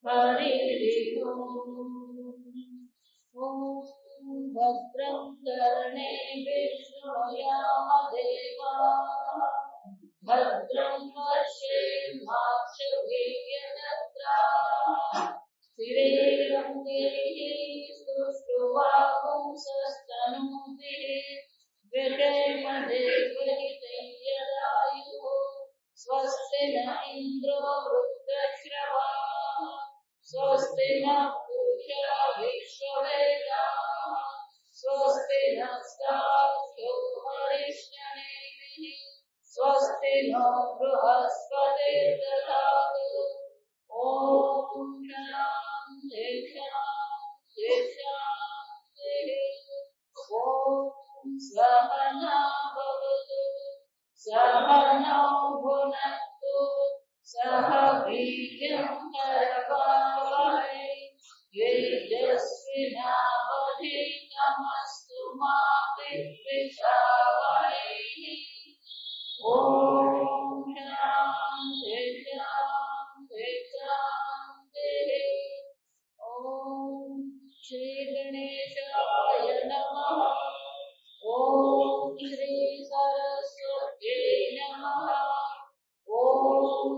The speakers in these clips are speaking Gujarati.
हरिः ॐ भद्रं कर्णेभिः शृणुयामदेवाः भद्रं पश्येमाक्षभिर्यजत्राः स्थिरैरङ्गैः स्तुष्ट्वापुंसस्तनूभिः व्यजयमदेवहितैर्यदायुः स्वस्ति न इन्द्रो वृद्धश्रवाः स्वस्ति न पूषा विश्ववेदाः स्वस्ति नस्ताभ्यो हरिष्यनेमिः स्वस्ति नो बृहस्पतिर्दधातु ॐ शान्ति शान्ति शान्तिः ॐ सहना भवतु सहनौ भुनक्तु सह वीर्यं करवावहै तेजस्विनावधीतमस्तु मा विद्विषावहै ॐ शान्ति शान्ति शान्तिः ॐ श्री गणेशाय नमः ॐ श्री सरस्वत्यै नमः ॐ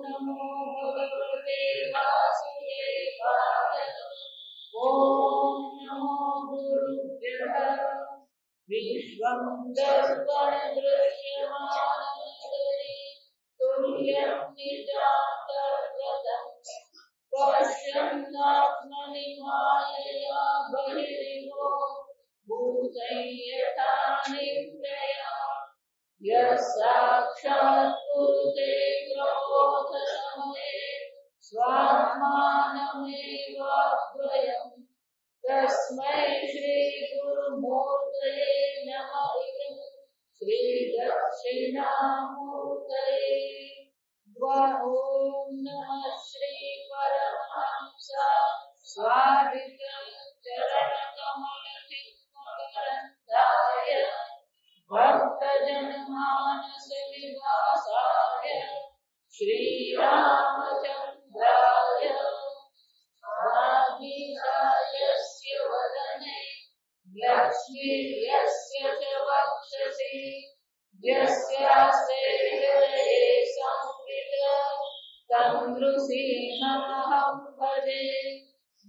नमो भगवते वासुदेवाय ॐ नमो गुरुभ्यः विश्वं दर्पण दृश्यमानमस्ति तुल्यं निजान्तर्गतं पश्यन्नात्मनि मायया बहिरिवो भूतं यथा निद्रया यः साक्षात् कुरुते प्रबोधसमये स्वात्मानमेवाद्वयम् तस्मै श्रीगुरुमूर्तये नमः श्रीदक्षिणामूर्तये ॐ नमः श्रीपरमहंस स्वादितं चरणकमलतिलकरन्दाय भक्तजनमानसविलासाय श्रीरामचन्द्राय वागीशायस्य वदने लक्ष्मीर्यस्य च वक्षसि यस्यास्ते हृदये संवित् तं नृसिंहमहं भजे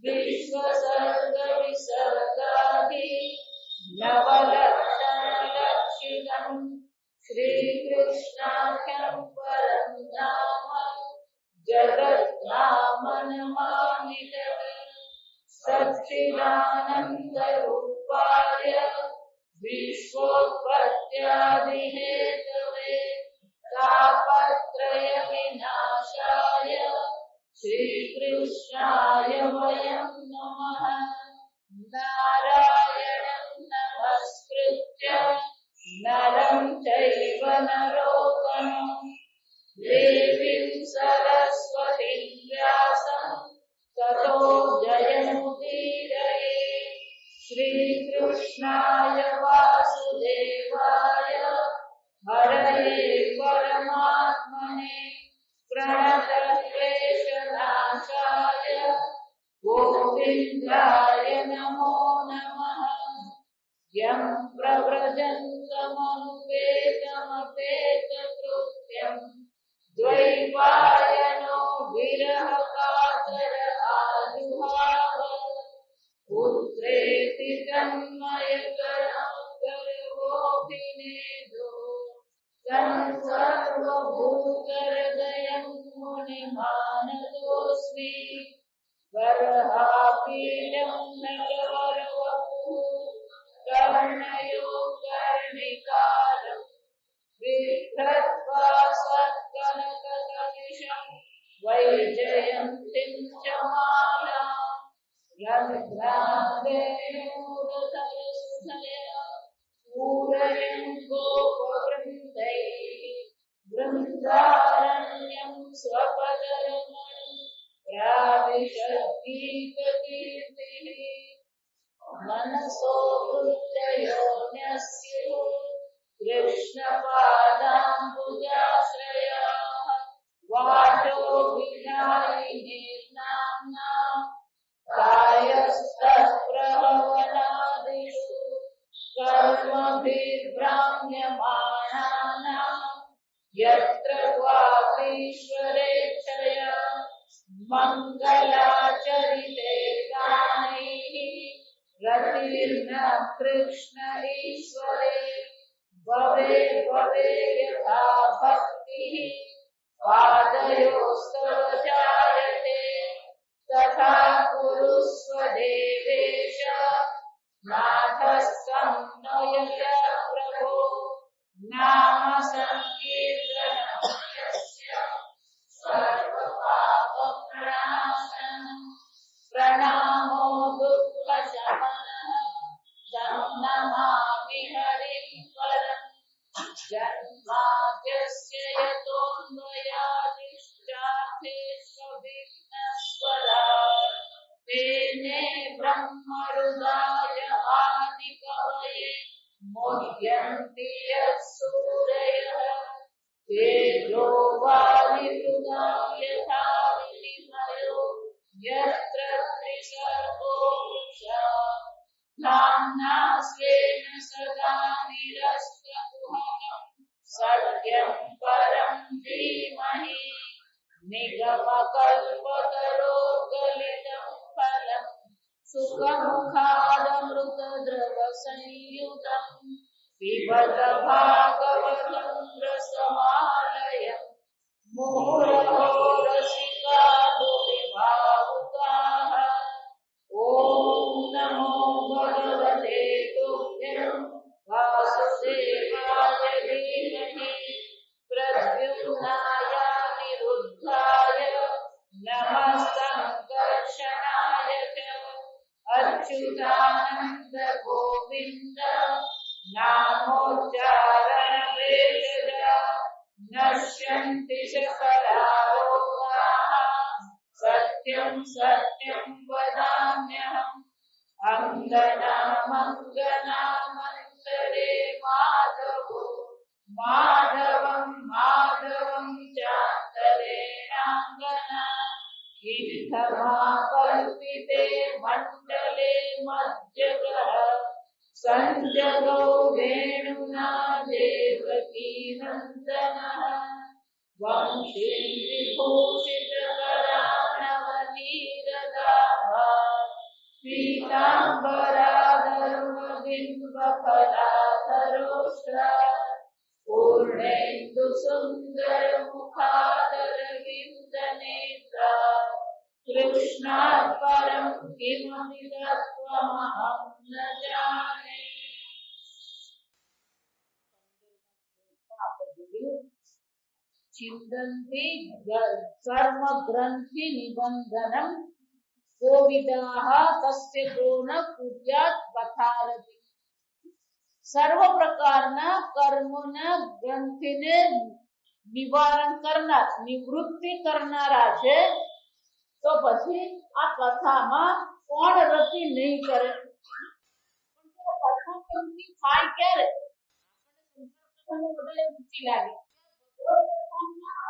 विश्वसर्गविसर्गादि नवलक्षणलक्षितम् श्रीकृष्णाख्यं परं नाम जगद्धाम नमामि तत् सच्चिदानन्दरूपाय विश्वोत्पत्त्यादिहेतवे तापत्रयविनाशाय श्रीकृष्णाय वयं नमः नारायणं नमस्कृत्य नरं चैव नरोत्तमम् देवीं सरस्वतीं व्यासं ततो जयमुदीरये श्रीकृष्णाय वासुदेवाय हरये परमात्मने प्रणतक्लेशनाशाय गोविन्दाय नमो नमः यं प्रव्रजन्तमनुपेतमपेतकृत्यं द्वैपायनो विरहकातर आजुहाव पुत्रेति तन्मयतरं गर्भोऽभिनेदो तं सर्वभूतहृदयं मुनिमानतोऽस्मि वरहापीडं नटवरवपुः कर्णयो कर्णिकारं बिभ्रत्वा सत्कनककलिशं वैजयन्तीं च मालां रन्ध्राङ्गेणोरधरसुधया पूरयन् गोपवृन्दैः वृन्दारण्यं स्वपदरमणि प्राविशद्गीतकीर्तिः मनसो वृत्तयो न्यस्युः कृष्णपादाम्बुजाश्रयाः वाचो विहारिणीर्नाम्ना वायस्तप्रहवनादिषु कर्मभिर्भ्राम्यमाणानां यत्र त्वापीश्वरेच्छया मङ्गलाचरिते गानैः रतिर्न कृष्ण ईश्वरे भवे भवे यथा भक्तिः पादयोस्तव जायते तथा कुरुस्व देवेश नाथस्तं नयत प्रभो नाम संकीर्तनस्य सर्वपापप्रणाशनं प्रणामो दुःखशमनः तं नमामि हरिं परम् जन्माद्यस्य यतोऽन्वयादिष्टार्थेष्वभिघ्नस्वराट् तेने ब्रह्महृदाय आदिकवये मुह्यन्ति यत्सूरयः तेजो वारिमृदां यथा विनिमयो यत्र त्रिसर्गो वृषा धाम्ना स्वेन सदा निरस्तकुहकं सत्यं परं धीमहि निगमकल्पतरोर्गलितं फलं सुखमुखादमृतद्रवसंयुतं पिबत भागवतं रसमालयं मुहुरहो रसिका भुवि भावुकाः ॐ नमो भगवते तुभ्यं वासुदेवाय धीमहि प्रद्युम्नाय निरुद्धाय नमस्तङ्कर्षणाय च अच्युतानन्द गोविन्द नामोच्चारणभेषजा नश्यन्ति सकलारोगाः सत्यं सत्यं वदाम्यहम् अङ्गनामङ्गनामन्तरे माधवो माधवं माधवं चान्तरेणाङ्गना इत्थमाकल्पिते मण्डले मध्यगः सञ्जगौ वेणुना देवकी नन्दनः वंशी विभूषितकरानवनीरदाभा पीताम्बराधरुणबिम्बफलाधरोष्ट्रा पूर्णेन्दुसुन्दरमुखादरविन्दनेत्रा कृष्णात् परं किमपि तत्त्वमहं न जाने। चिन्तन्ति कर्म ग्रंथि निबंधनम कोविदाः तस्य को न कुर्यात् पथारति। સર્વ પ્રકારના કર્મોના ગ્રંથિને નિવારણ કરનાર નિવૃત્તિ કરનારા છે તો પછી આ કથામાં કોણ રતિ નહીં કરે? કથા કેમથી થાય ક્યારે? રુચિ લાગે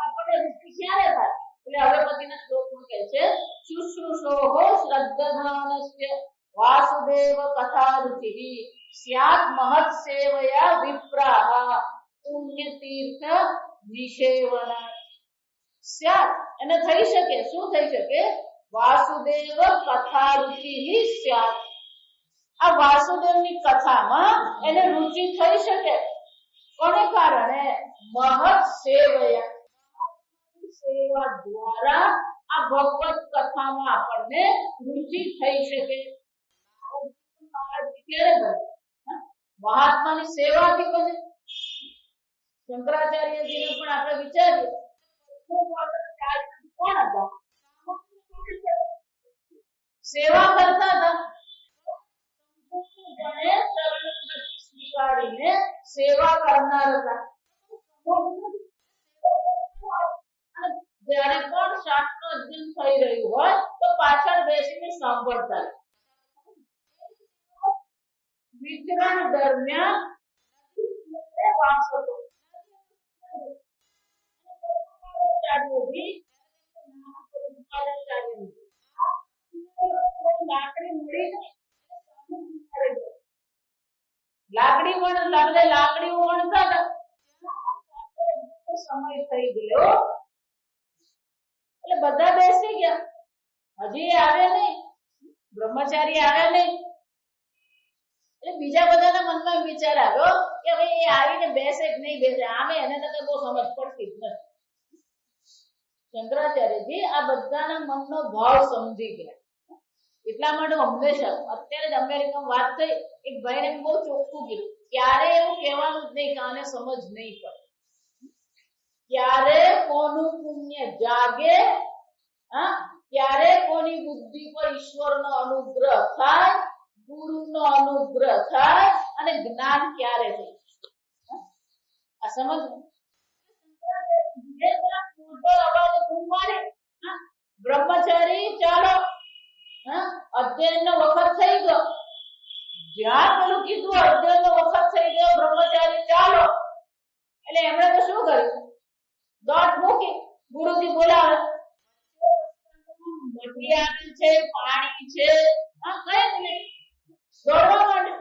આપણે રુચિ ક્યારે થાય? એટલે હવે પછીના શ્લોકમાં કહે છે શુશ્રુષોઃ શ્રદ્ધાનસ્ય વાસુદેવ કથા રુચિઃ સ્યાત મહત સેવયા વિપ્રાહ પુણ્ય તીર્થ નિષેવન સ્યાત એને થઈ શકે. શું થઈ શકે? વાસુદેવ કથા રુચિઃ સ્યાત. આ વાસુદેવની કથામાં એને રુચિ થઈ શકે. કોને કારણે? મહત સેવયા, સેવા દ્વારા આ ભગવત કથામાં આપણને રુચિ થઈ શકે. મહાત્માની સેવાથી બને. શંકરાચાર્યજીને પણ આપણે વિચારીએ કોણ હતા? સેવા કરતા હતા. સ્વીકારીને સેવા કરનાર હતા. જ્યારે પણ શાસ્ત્ર અધ્યયન થઈ રહ્યું હોય તો પાછળ બેસીને સાંભળતા. વિચરણ દરમિયાન લાકડી સાથે લાકડી વણતા હતા સમય થઈ ગયો એટલે બધા બેસી ગયા હજી આવે નહીં બ્રહ્મચારી આવ્યા નહીં એટલે બીજા બધાના મનમાં વિચાર આવ્યો કે ભાઈ એ આવીને બેસે કે નહીં બેસે આમે એને તો કઈ બહુ સમજ પડતી જ નથી શંકરાચાર્યજી આ બધાના મનનો ભાવ સમજી ગયા એટલા માટે હંમેશા અત્યારે જ અમેરિકામાં વાત થઈ એક ભાઈને બહુ ચોખ્ખું કીધું ક્યારે એવું કહેવાનું જ નહીં કે આને સમજ નહીં પડે ક્યારે કોનું પુણ્ય જાગે ક્યારે કોની બુદ્ધિ પર ઈશ્વરનો અનુગ્રહ થાય ગુરુનો અનુગ્રહ થાય અને જ્ઞાન ક્યારે થાય આ સમજ બ્રહ્મચારી ચાલો અધ્યયનનો વખત થઈ ગયો જ્યાં પેલું કીધું અધ્યયનનો વખત થઈ ગયો બ્રહ્મચારી ચાલો એટલે એમણે તો શું કર્યું દોટ મૂકી ગુરુજી બોલાવે મઢી આપી છે પાણી છે કઈ નહીં દોડવા માંડે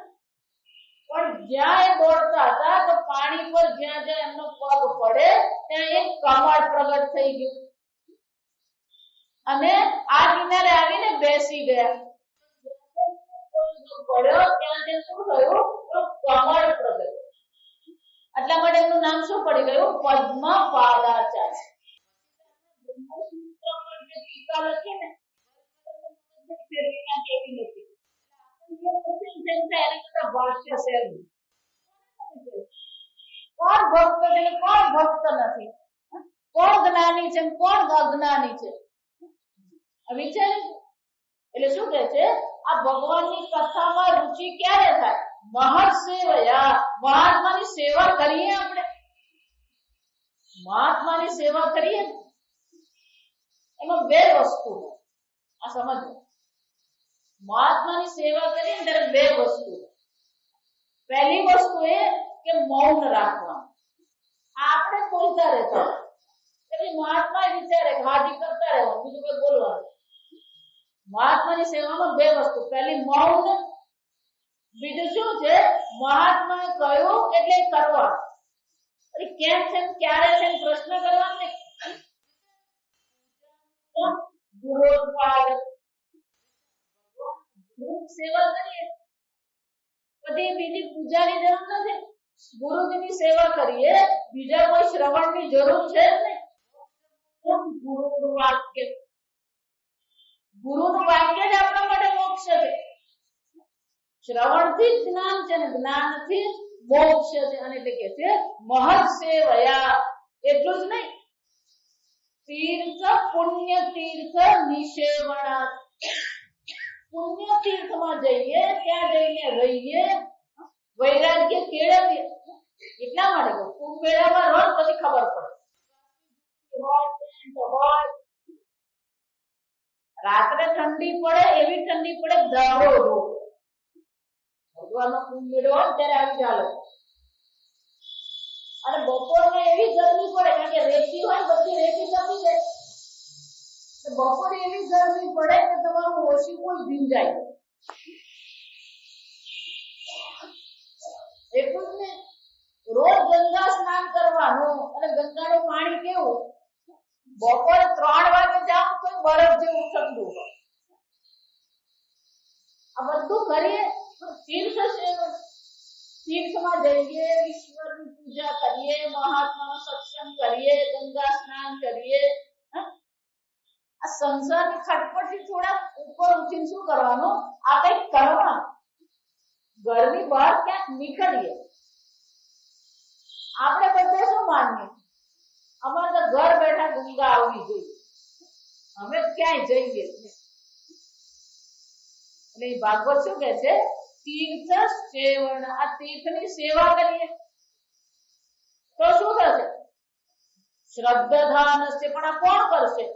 પણ જ્યાં એ દોડતા હતા તો પાણી પર જ્યાં જ્યાં એમનો પગ પડે ત્યાં એક કમળ પ્રગટ થઈ ગયું અને આ કિનારે આવીને બેસી ગયા પડ્યો ત્યાં શું થયું તો કમળ પ્રગટ એટલા માટે એનું નામ શું પડી ગયું પદ્મપાદાચાર્ય કોણ ભક્ત છે કોણ ભક્ત નથી કોણ જ્ઞાની છે કોણ અજ્ઞાની છે વિચાર એટલે શું કહે છે આ ભગવાનની કથામાં રુચિ ક્યારે થાય મહત સેવયા મહાત્માની સેવા કરીએ આપણે મહાત્માની સેવા કરીએ એમાં બે વસ્તુ આ સમજો મહાત્માની સેવા કરીએ ત્યારે બે વસ્તુ પહેલી વસ્તુ એ કે મૌન રાખવાનું આપણે બોલતા રહેતા એટલે મહાત્મા વિચારે હાજી કરતા રહેવાનું બીજું કોઈ બોલવાનું મહાત્માની સેવામાં બે વસ્તુ પહેલી મૌન બીજું શું છે મહાત્માએ કહ્યું એટલે કરવાનું કેમ છે ક્યારે છે પ્રશ્ન કરવાનો નહીં સેવા કરીએ પછી બીજી પૂજાની જરૂર નથી ગુરુજીની સેવા કરીએ બીજા કોઈ શ્રવણની જરૂર છે જ નહીં ગુરુનું વાક્ય ગુરુનું વાક્ય જ આપણા માટે મોક્ષ છે શ્રવણથી જ જ્ઞાન છે ને જ્ઞાનથી મોક્ષ છે અને એટલે કે છે મહત સેવયા એટલું જ નહીં તીર્થ પુણ્ય તીર્થ નિષેવણા પુણ્ય તીર્થમાં જઈએ ત્યાં જઈને રહીએ વૈરાગ્ય કેળવીએ એટલા માટે કુંભ મેળામાં રોજ પછી ખબર પડે રાત્રે ઠંડી પડે એવી ઠંડી પડે દાડો રો ભગવાનનો કુંભ મેળો હોય ત્યારે આવી ચાલો અને બપોરને એવી ગરમી પડે કારણ કે રેતી હોય બધી રેતી જમી જાય બપોરે એવી ગરમી પડે કે તમારું ઓછી કોઈ ભીંજાય એટલું જ ને રોજ ગંગા સ્નાન કરવાનું અને ગંગાનું પાણી કેવું બપોરે 3 વાગે જાવ તો બરફ જેવું ઠંડુ હોય આ બધું કરીએ તો તીર્થ સેવન તીર્થમાં જઈએ ઈશ્વરની પૂજા કરીએ મહાત્માનો સત્સંગ કરીએ ગંગા સ્નાન કરીએ આ સંસારની ખટપટથી થોડા ઉપર ઉઠીને શું કરવાનું આ કંઈક કરવાનું ઘરની બહાર ક્યાંક નીકળીએ આપણે બધે શું માનીએ અમારે તો ઘર બેઠા ગંગા આવવી જોઈએ અમે ક્યાંય જઈએ એટલે ભાગવત શું કહે છે તીર્થ સેવન આ તીર્થની સેવા કરીએ તો શું થશે શ્રદ્ધાધાન છે પણ આ કોણ કરશે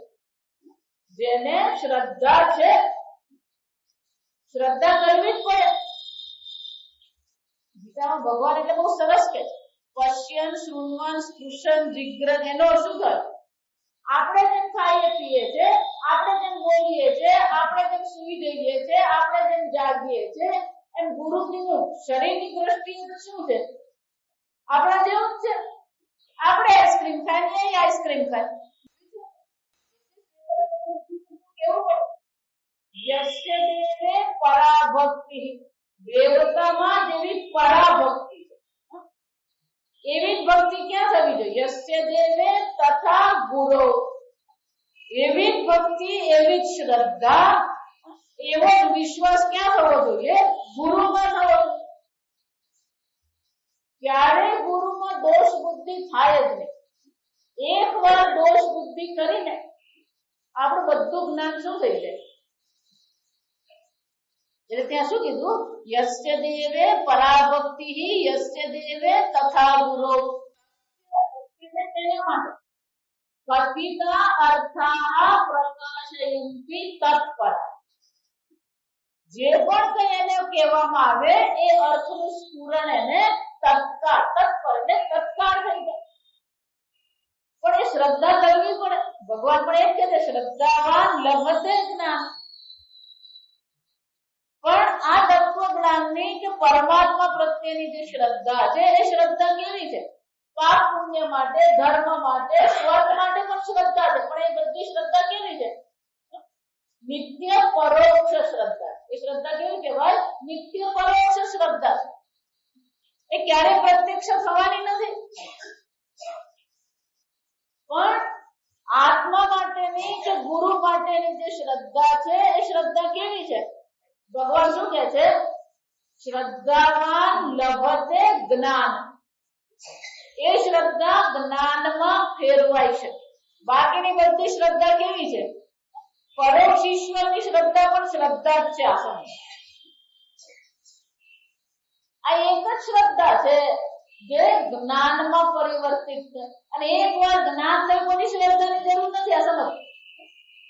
જેને શ્રદ્ધા છે શ્રદ્ધા કરવી જ પડે ગીતામાં ભગવાન એટલે બહુ સરસ કે પશ્યન શૃણવન સ્પૃશન જિગ્રહ એનો શું થયો આપણે જેમ ખાઈએ પીએ છે આપણે જેમ બોલીએ છે આપણે જેમ સૂઈ જઈએ છે આપણે જેમ જાગીએ છે એમ ગુરુજીનું શરીરની દ્રષ્ટિએ તો શું છે આપણા જેવું જ છે. આપણે આઈસ્ક્રીમ ખાઈએ, એ આઈસ્ક્રીમ ખાય. કેવું યસ્ય દેવે પરાભક્તિ, દેવતામાં જેવી પરાભક્તિ છે એવી જ ભક્તિ ક્યાં થવી જોઈએ? યસ્ય દેવે તથા ગુરુ, એવી જ ભક્તિ, એવી જ શ્રદ્ધા, એવો જ વિશ્વાસ ક્યાં થવો જોઈએ? ગુરુમાં થવો જોઈએ. ક્યારે ગુરુમાં દોષ બુદ્ધિ થાય જ નહીં. એકવાર દોષ બુદ્ધિ કરીને આપણું બધું જ્ઞાન શું થઈ જાય? એટલે ત્યાં શું કીધું? યસ્ય દેવે પરાભક્તિ, યસ્ય દેવે તથા ગુરુ. તેના માટે કથિતા અર્થાઃ પ્રકાશયંતિ તત્પર, જે પણ કઈ એને કહેવામાં આવે એ અર્થનું સ્ફુરણ એને તત્કાળ, તત્પર એટલે તત્કાળ થઈ જાય. પણ એ શ્રદ્ધા કરવી પડે. ભગવાન પણ એમ કહે છે શ્રદ્ધાવાન લભતે જ્ઞાન. પણ આ તત્વ જ્ઞાનની કે પરમાત્મા પ્રત્યેની જે શ્રદ્ધા છે એ શ્રદ્ધા કેવી છે? પાપ પુણ્ય માટે, ધર્મ માટે, સ્વર્ગ માટે પણ શ્રદ્ધા છે. પણ એ બધી શ્રદ્ધા કેવી છે? નિત્ય પરોક્ષ શ્રદ્ધા. એ શ્રદ્ધા કેવી કહેવાય? નિત્ય પરોક્ષ શ્રદ્ધા. એ ક્યારે પ્રત્યક્ષ થવાની નથી. પણ આત્મા માટેની કે ગુરુ માટેની જે શ્રદ્ધા છે એ શ્રદ્ધા કેવી છે? ભગવાન શું કહે છે? શ્રદ્ધાવાન લભતે જ્ઞાન. એ શ્રદ્ધા જ્ઞાનમાં ફેરવાઈ શકે. બાકીની બધી શ્રદ્ધા કેવી છે? પરોક્ષ ઈશ્વરની શ્રદ્ધા પણ શ્રદ્ધા જ છે. આ એક જ શ્રદ્ધા છે જે જ્ઞાનમાં પરિવર્તિત છે. અને એકવાર જ્ઞાન થયું પછી શ્રદ્ધાની જરૂર નથી. આ સમજ.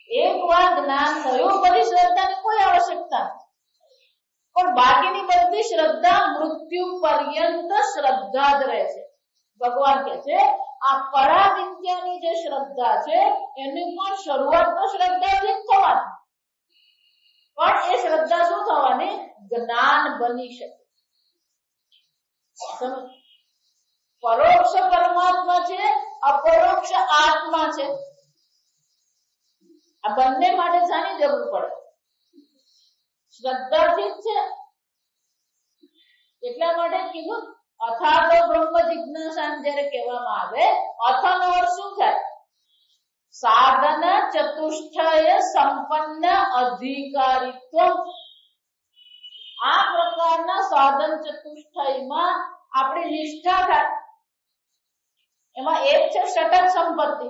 એકવાર જ્ઞાન થયું પછી શ્રદ્ધાની કોઈ આવશ્યકતા નથી. પણ બાકીની બધી શ્રદ્ધા મૃત્યુ પર્યંત શ્રદ્ધા જ રહે છે. ભગવાન કહે છે આ પરાવિદ્યાની જે શ્રદ્ધા છે એની પણ શરૂઆત તો શ્રદ્ધાથી જ થવાની. પણ એ શ્રદ્ધા શું થવાની? જ્ઞાન બની શકે. પરોક્ષ પરમાત્મા છે, અપરોક્ષ આત્મા છે. આ બંને માટે શાની જરૂર પડે? શ્રદ્ધાથી જ છે. એટલા માટે કીધું અથા તો બ્રહ્મ જિજ્ઞાસા જ્યારે કહેવામાં આવે, અથનો અર્થ શું થાય? સાધન ચતુષ્ટય સંપન્ન અધિકારીત્વ. આ પ્રકારના સાધન ચતુષ્ટયમાં આપણી નિષ્ઠા થાય. એમાં એક છે ષટક સંપત્તિ.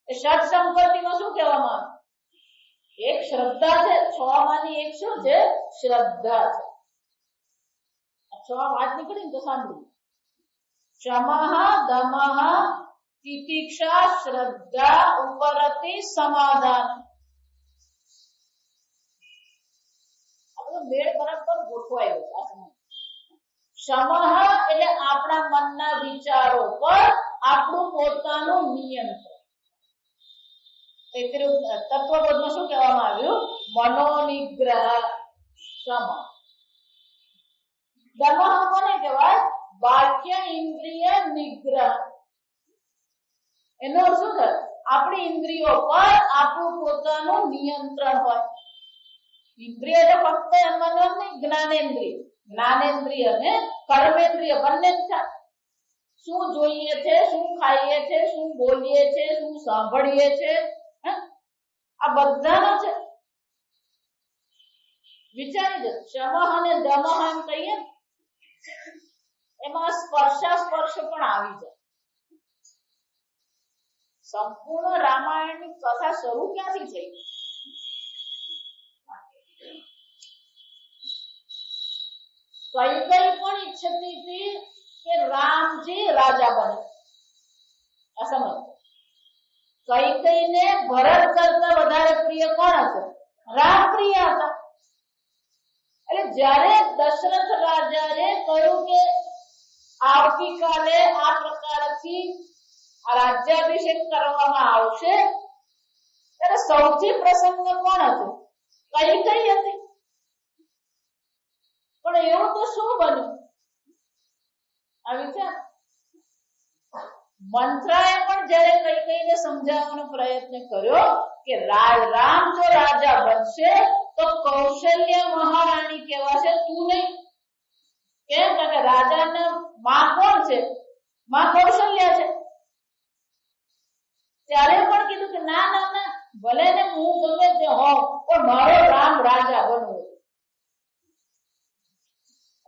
એ ષટ સંપત્તિમાં શું કહેવામાં આવે? એક શ્રદ્ધા છે. 6 માંની એક શું છે? શ્રદ્ધા છે. 6 વાત નીકળી ને તો સાંભળો. શમઃ દમઃ તિતિક્ષા શ્રદ્ધા ઉપરતિ સમાધાન. આ મેળ બરાબર ગોઠવાયો છે. શમઃ એટલે આપણા મનના વિચારો પર આપણું પોતાનું નિયંત્રણ. તત્વબોધમાં શું કહેવામાં આવ્યું? મનોનિગ્રહ. શમ. દમઃ કોને કહેવાય? બાહ્ય ઇન્દ્રિય નિગ્રહ. એનો શું થાય? આપણી ઇન્દ્રિયો પર આપણું પોતાનું નિયંત્રણ હોય. ઇન્દ્રિય એટલે ફક્ત એમાં નહીં, જ્ઞાનેન્દ્રિય. જ્ઞાનેન્દ્રિય અને કર્મેન્દ્રિય બંને જ થાય. શું જોઈએ છે, શું ખાઈએ છે, શું બોલીએ છે, શું સાંભળીએ છે, આ બધાનો છે. વિચારી દો. શમઃ અને દમઃ એમ કહીએ એમાં સ્પર્શ પણ આવી જાય. સંપૂર્ણ રામાયણની કથા શરૂ ક્યાંથી થઈ? કૈકેયી પણ ઈચ્છતી હતી કે રામજી રાજા બને. આ સમજ. કૈકેયીને ભરત કરતા વધારે પ્રિય કોણ હતો? રામ પ્રિય હતા. એટલે જ્યારે દશરથ રાજાએ કહ્યું કે આવતીકાલે આ પ્રકારથી રાજ્યાભિષેક કરવામાં આવશે, ત્યારે સૌથી પ્રસન્ન કોણ હતું? કૈકેયી હતી. પણ એવું તો શું બન્યું? આ વિચાર. મંથરાએ પણ જ્યારે કૈકેયીને સમજાવવાનો પ્રયત્ન કર્યો કે રામ જો રાજા બનશે તો કૌશલ્ય મહારાણી કહેવાશે, તું નહીં. કેમ? કારણ કે રાજાના માં કોણ છે? માં કૌશલ્ય છે. ત્યારે પણ કીધું કે ના ના ના, ભલે ને હું ગમે તે હોઉં પણ મારો રામ રાજા બનવો.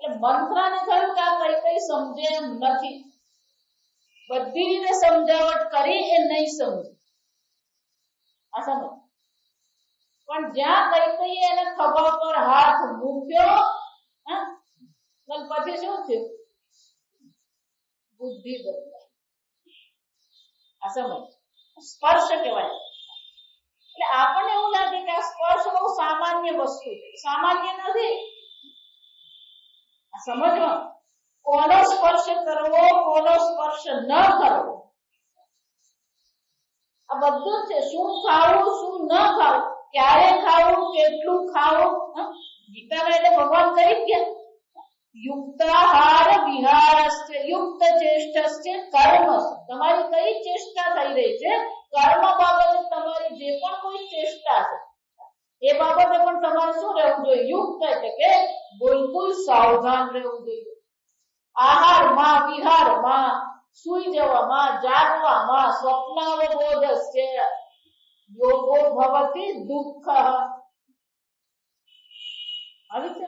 એટલે મંથરાને થયું કે આ કૈકેયી સમજે એમ નથી. બધી રીતે સમજાવટ કરી એ નહીં સમજે. આ સમજ. પણ જ્યાં કૈકેયીએ એને ખભા પર હાથ મૂક્યો, પછી શું થયું? બુદ્ધિ બદલાઈ. આ સમજ. સ્પર્શ કહેવાય. એટલે આપણને એવું લાગે કે આ સ્પર્શ બહુ સામાન્ય વસ્તુ છે. સામાન્ય નથી. આ સમજવા કોનો સ્પર્શ કરવો, કોનો સ્પર્શ ન કરવો, આ બધું છે. શું ખાવું, શું ન ખાવું, ક્યારે ખાવું, કેટલું ખાવું. ગીતામાં એટલે ભગવાન કરી ગયા યુક્તાહાર વિહારસ્ય યુક્ત ચેષ્ટસ્ય કર્મ. તમારી કઈ ચેષ્ટા થઈ રહી છે? કર્મ બાબતે તમારી જે પણ કોઈ ચેષ્ટા છે એ બાબતે પણ તમારે શું રહેવું જોઈએ? યુક્ત એટલે કે બિલકુલ સાવધાન રહેવું જોઈએ. આહારમાં, વિહારમાં, સુઈ જવામાં, જાગવામાં, સ્વપ્નાવબોધસ્ય યોગો ભવતિ દુઃખ. આવી છે.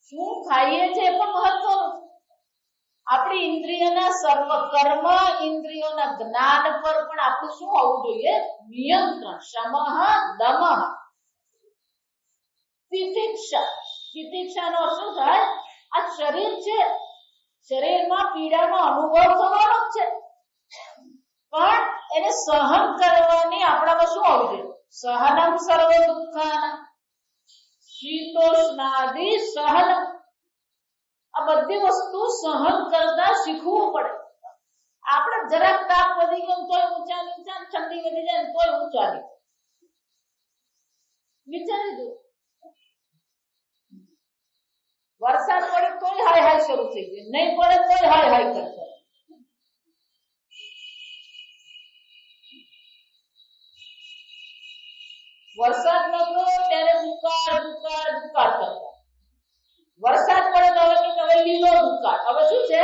શું ખાઈએ છે એ પણ મહત્વનું. આપણી ઇન્દ્રિયોના સર્વ કર્મ, ઇન્દ્રિયોના જ્ઞાન પર પણ આપણું શું હોવું જોઈએ? નિયંત્રણ. શમઃ દમઃ તિતિક્ષા. તિતિક્ષાનો શું થાય? આ શરીર છે, શરીરમાં પીડાનો અનુભવ થવાનો જ છે, પણ એને સહન કરવાની આપણામાં શું હોવું જોઈએ? સહનમ સર્વ દુઃખાના શીતોષ્ણાદિ સહન. આ બધી વસ્તુ સહન કરતા શીખવું પડે. આપણે જરાક તાપ વધી ગયો તોય ઊંચા નીચા, ઠંડી વધી જાય તોય ઊંચા નીચા લીધું. વરસાદ પડે તોય હાય હાય શરૂ થઈ ગઈ, નહીં પડે તોય હાય હાય કરતા. વરસાદ નતો ત્યારે દુકાળ દુકાળ દુકાળ કરતા. વરસાદ પડે તો હવે લીલો દુકાળ. હવે શું છે?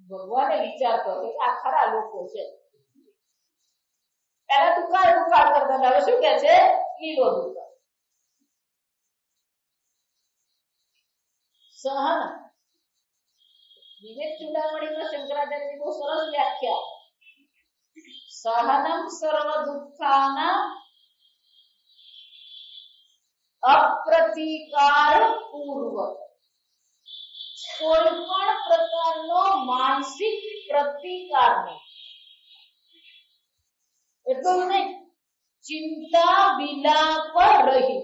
ભગવાને વિચાર કર્યો કે આ ખરા લોકો છે. પહેલા દુકાળ દુકાળ કરતા, હવે શું કે છે? લીલો દુકાળ. સહન. વિવેક ચૂડામણીમાં શંકરાચાર્યની બહુ સરસ વ્યાખ્યા. સહનમ સર્વ દુઃખાના અપ્રતિકાર પૂર્વક. કોઈ પણ પ્રકારનો માનસિક પ્રતિકાર નહીં. એટલું નહીં, ચિંતા વિલાપ રહી.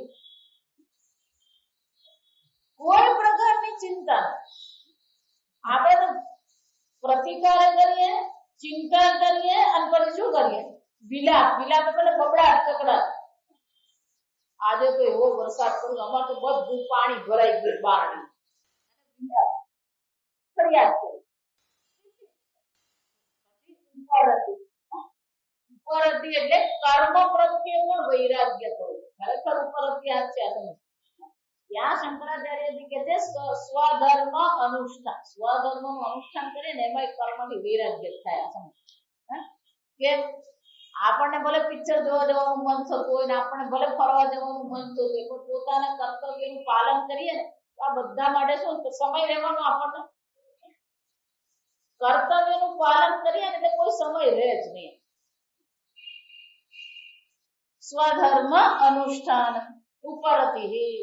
કોઈ પ્રકારની ચિંતા. આપણે તો પ્રતિકાર કરીએ, ચિંતા કરીએ અને પછી શું કરીએ? વિલાપ. વિલાપ એટલે બબડાટ કકડાટ. આજે તો એવો વરસાદ પડ્યો, અમારે તો બધું પાણી ભરાઈ ગયું બારણે. ફરિયાદ કરી. ઉપરથી એટલે કર્મ પ્રત્યે પણ વૈરાગ્ય થયું. ખરેખર ઉપરથી આ છે. ત્યાં શંકરાચાર્યજી કહે છે સ્વધર્મ અનુષ્ઠાન. સ્વધર્મનું અનુષ્ઠાન કરીએ ને એમાં કર્મથી વૈરાગ્ય થાય. કે આપણને ભલે પિક્ચર જોવા જવાનું મન થતું હોય ને આપણને ભલે ફરવા જવાનું મન થતું હોય, પણ પોતાના કર્તવ્યનું પાલન કરીએ ને આ બધા માટે શું સમય રહેવાનો? આપણને કર્તવ્યનું પાલન કરીએ ને એટલે કોઈ સમય રહે જ નહીં. સ્વધર્મ અનુષ્ઠાન ઉપરથી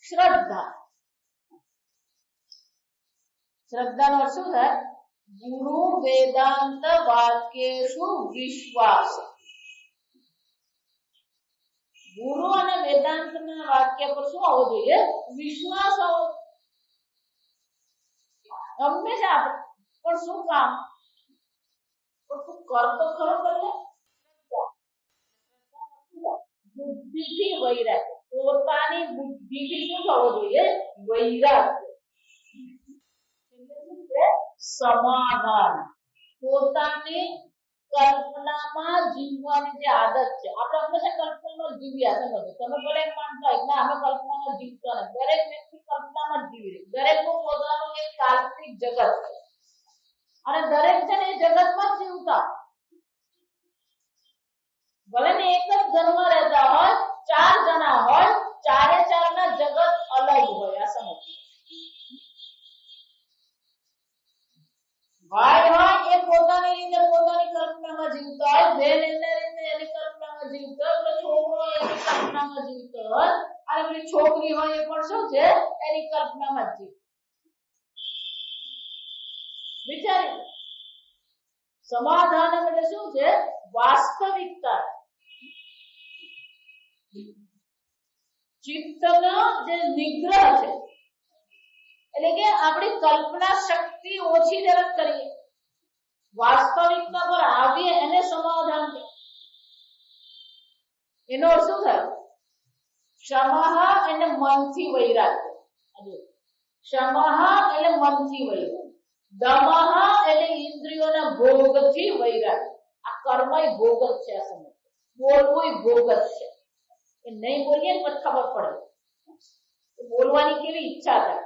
શ્રદ્ધા. શ્રદ્ધાનો અર્થ શું થાય? ગુરુ વેદાંત વાક્યેષુ વિશ્વાસ. ગુરુ અને વેદાંતના વાક્ય પર શું આવવો જોઈએ? વિશ્વાસ આવવો. હંમેશા આપણે પણ શું કામ? પણ તું કરતો ખરો. એટલે બુદ્ધિથી વૈરાગ્ય, પોતાની બુદ્ધિથી શું થવો જોઈએ? વૈરાગ્ય. સમાધાન, પોતાની કલ્પનામાં જીવવાની જે આદત છે. આપણે હંમેશા કલ્પનામાં જીવ્યા. સમજો, તમે ભલે એમ માનતા હોય ના અમે કલ્પનામાં જીવતા નથી. દરેક વ્યક્તિ કલ્પનામાં જ જીવી રહી. દરેકનું પોતાનું એક કાલ્પનિક જગત છે અને દરેક છે ને એ જગતમાં જ જીવતા. ભલે ને એક જ ઘરમાં રહેતા હોય, 4 જણા હોય, ચારે ચારના જગત અલગ હોય. આ સમજ. ભાઈ હોય એ પોતાની રીતે પોતાની કલ્પનામાં જીવતા હોય, બેન એના રીતે એની કલ્પનામાં જીવતા હોય, છોકરો એની કલ્પનામાં જીવતો હોય અને પેલી છોકરી હોય એ પણ શું છે? એની કલ્પનામાં જ જીવતી. વિચારી સમાધાન એટલે શું છે? વાસ્તવિકતા. ચિત્તનો જે નિગ્રહ છે, એટલે કે આપણી કલ્પના શક્તિ ઓછી જરાક કરીએ, વાસ્તવિકતા પર આવીએ, એને સમાધાન છે. એનો અર્થ શું થાય? ક્ષમઃ એટલે મનથી વૈરાગ્ય. ક્ષમઃ એટલે મનથી વૈરાગ્ય. દમઃ એટલે ઇન્દ્રિયોના ભોગથી વૈરાગ્ય. આ કર્મય ભોગ જ છે. આ સમજ. બોલવું ભોગ જ છે. એ નહીં બોલીએ ને પછી ખબર પડે બોલવાની કેવી ઈચ્છા થાય.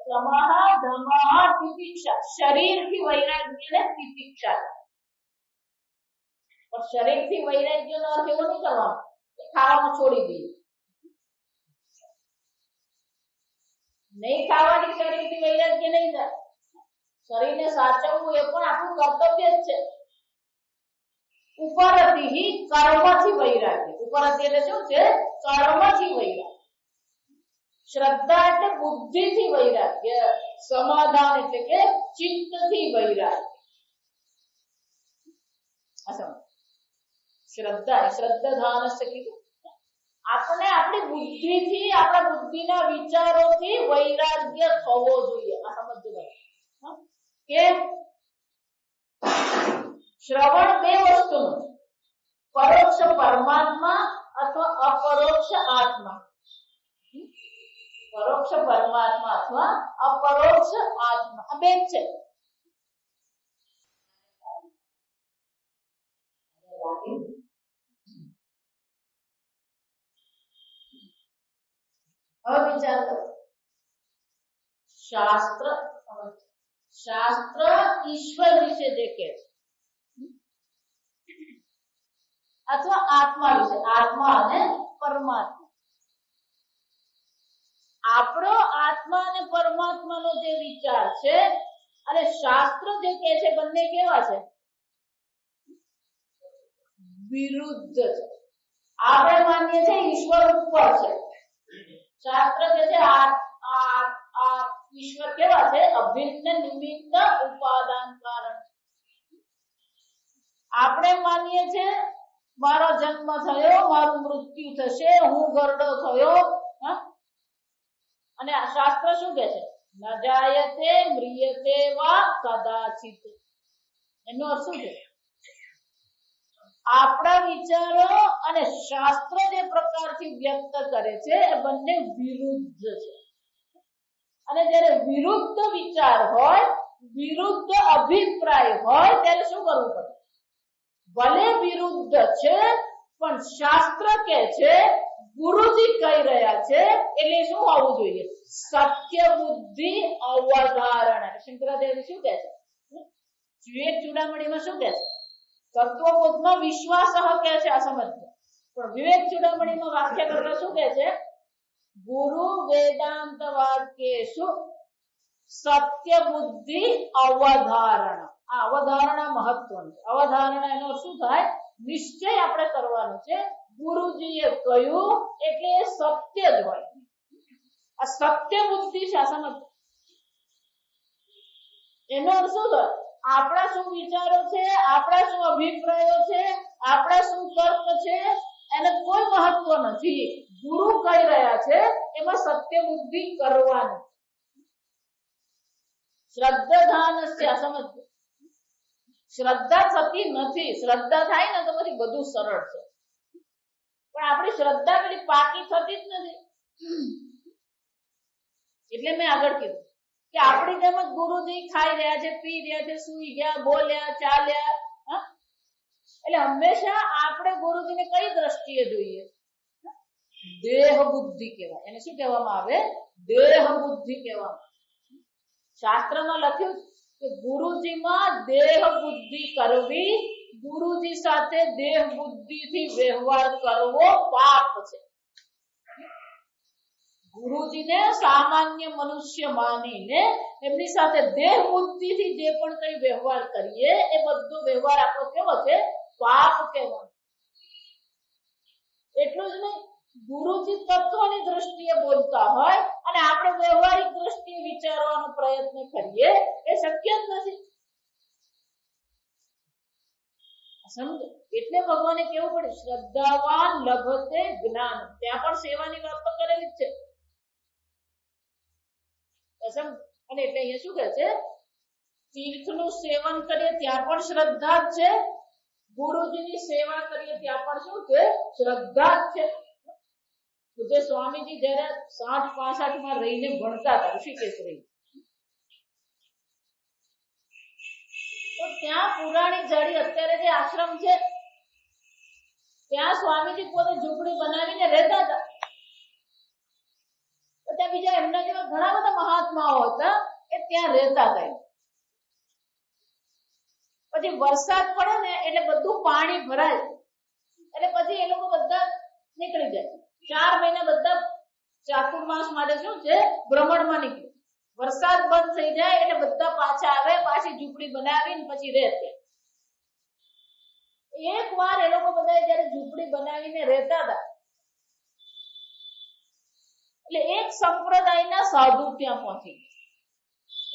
સમઃ દમઃ તિતિક્ષા, શરીરથી વૈરાગ્ય ને તિતિક્ષા. પણ શરીરથી વૈરાગ્યનો અર્થ એવો નહીં કરવાનો કે ખાવાનું છોડી દઈએ. નહીં ખાવાની શરીરથી વૈરાગ્ય નહીં થાય. શરીરને સાચવવું એ પણ આપણું કર્તવ્ય જ છે. ઉપરથી કર્મથી વૈરાગ્ય. ઉપરથી એટલે શું છે? કર્મથી વૈરાગ્ય. શ્રદ્ધા એટલે બુદ્ધિથી વૈરાગ્ય. સમાધાન એટલે કે ચિત્તથી વૈરાગ્ય. શ્રદ્ધાધાનસ્ય કીધું. આપણે આપણી બુદ્ધિથી, આપણા બુદ્ધિના વિચારોથી વૈરાગ્ય થવો જોઈએ. આ સમજજો કે શ્રવણ બે વસ્તુનું, પરોક્ષ પરમાત્મા અથવા અપરોક્ષ આત્મા. પરોક્ષ પરમાત્મા અથવા અપરોક્ષ આત્મા, આ બે છે. હવે વિચાર કરો. શાસ્ત્ર ઈશ્વર વિશે જે કહે છે અથવા આત્મા વિશે, આત્મા અને પરમાત્મા. આપણો આત્મા અને પરમાત્માનો જે વિચાર છે અને શાસ્ત્ર જે કહે છે, બંને કેવા છે? વિરુદ્ધ છે. આપણે માનીએ છીએ ઈશ્વર ઉપર છે, શાસ્ત્ર કહે છે આ ઈશ્વર કેવા છે? અભિન્ન નિમિત્ત ઉપાદાન કારણ. આપણે માનીએ છીએ મારો જન્મ થયો, મારું મૃત્યુ થશે, હું ગરડો થયો. અને આ શાસ્ત્ર શું કહે છે? ન જાયતે મ્રિયતે વા કદાચિત. એનો અર્થ શું છે? આપણા વિચારો અને શાસ્ત્ર જે પ્રકારથી વ્યક્ત કરે છે એ બંને વિરુદ્ધ છે. અને જ્યારે વિરુદ્ધ વિચાર હોય, વિરુદ્ધ અભિપ્રાય હોય, ત્યારે શું કરવું પડે? ભલે વિરુદ્ધ છે પણ શાસ્ત્ર કહે છે, ગુરુજી કહી રહ્યા છે, એટલે શું હોવું જોઈએ? સત્ય બુદ્ધિ અવધારણા. શંકરાચાર્ય શું કહે છે? વિવેક ચૂડામણીમાં શું કહે છે? તત્વબોધમાં વિશ્વાસ કહે છે. આ સમજજો. પણ વિવેક ચૂડામણીમાં વાક્ય કરતા શું કહે છે? ગુરુ વેદાંત વાક્યેષુ સત્ય બુદ્ધિ અવધારણા. આ અવધારણા મહત્વની છે. અવધારણા એનો શું થાય? નિશ્ચય આપણે કરવાનો છે. ગુરુજીએ કહ્યું એટલે એ સત્ય જ હોય. આ સત્ય બુદ્ધિ છે. આ સમજ. એનો અર્થ શું થાય? આપણા શું વિચારો છે, આપણા શું અભિપ્રાયો છે, આપણા શું તર્ક છે, એને કોઈ મહત્વ નથી. ગુરુ કહી રહ્યા છે એમાં સત્ય બુદ્ધિ કરવાની. શ્રદ્ધાધાનસ્ય, સમજ. શ્રદ્ધા થતી નથી. શ્રદ્ધા થાય ને તો પછી બધું સરળ છે, પણ આપણી શ્રદ્ધા પેલી પાકી થતી જ નથી. એટલે મેં આગળ કીધું કે આપણી જેમ જ ગુરુજી ખાઈ રહ્યા છે, પી રહ્યા છે, સુઈ ગયા, બોલ્યા, ચાલ્યા, એટલે હંમેશા આપણે ગુરુજીને કઈ દ્રષ્ટિએ જોઈએ? દેહ બુદ્ધિ કહેવાય. એને શું કહેવામાં આવે? દેહ બુદ્ધિ કહેવામાં. શાસ્ત્રમાં લખ્યું કે ગુરુજીમાં દેહ બુદ્ધિ કરવી, ગુરુજી સાથે દેહ બુદ્ધિથી વ્યવહાર કરવો પાપ છે. ગુરુજીને સામાન્ય મનુષ્ય માનીને એમની સાથે દેહ બુદ્ધિથી જે પણ કઈ વ્યવહાર કરીએ એ બધો વ્યવહાર આપણો કેવો છે? પાપ કહેવાય. એટલું જ નહીં, ગુરુજી તત્વની દ્રષ્ટિએ બોલતા હોય અને આપણે વ્યવહારિક દ્રષ્ટિએ વિચારવાનો પ્રયત્ન કરીએ, એ શક્ય જ નથી. સમજો? એટલે ભગવાને કેવું પડ્યું? શ્રદ્ધાવાન લભતે જ્ઞાન. ત્યાં પણ સેવાની વાત તો કરેલી જ છે. અને એટલે અહીંયા શું કહે છે? તીર્થનું સેવન કરીએ ત્યાં પણ શ્રદ્ધા જ છે, ગુરુજીની સેવા કરીએ ત્યાં પણ શું છે? શ્રદ્ધા જ છે. પૂજ્ય સ્વામીજી જયારે 60-65 માં રહીને ભણતા હતા ઋષિકેશ રહી, તો ત્યાં પુરાણી જાડી અત્યારે જે આશ્રમ છે ત્યાં સ્વામીજી પોતે ઝૂંપડી બનાવીને રહેતા હતા. તો ત્યાં બીજા એમના જેવા ઘણા બધા મહાત્માઓ હતા એ ત્યાં રહેતા હતા. પછી વરસાદ પડે ને એટલે બધું પાણી ભરાય, એટલે પછી એ લોકો બધા નીકળી જાય. 4 મહિના બધા ચાતુર્માસ માટે શું છે? ભ્રમણમાં નીકળે. વરસાદ બંધ થઈ જાય એટલે બધા પાછા આવે, પાછી ઝૂંપડી બનાવીને પછી રહે. એક વાર એ લોકો બધા જયારે ઝૂંપડી બનાવીને રહેતા હતા એટલે એક સંપ્રદાયના સાધુ ત્યાં પહોંચી.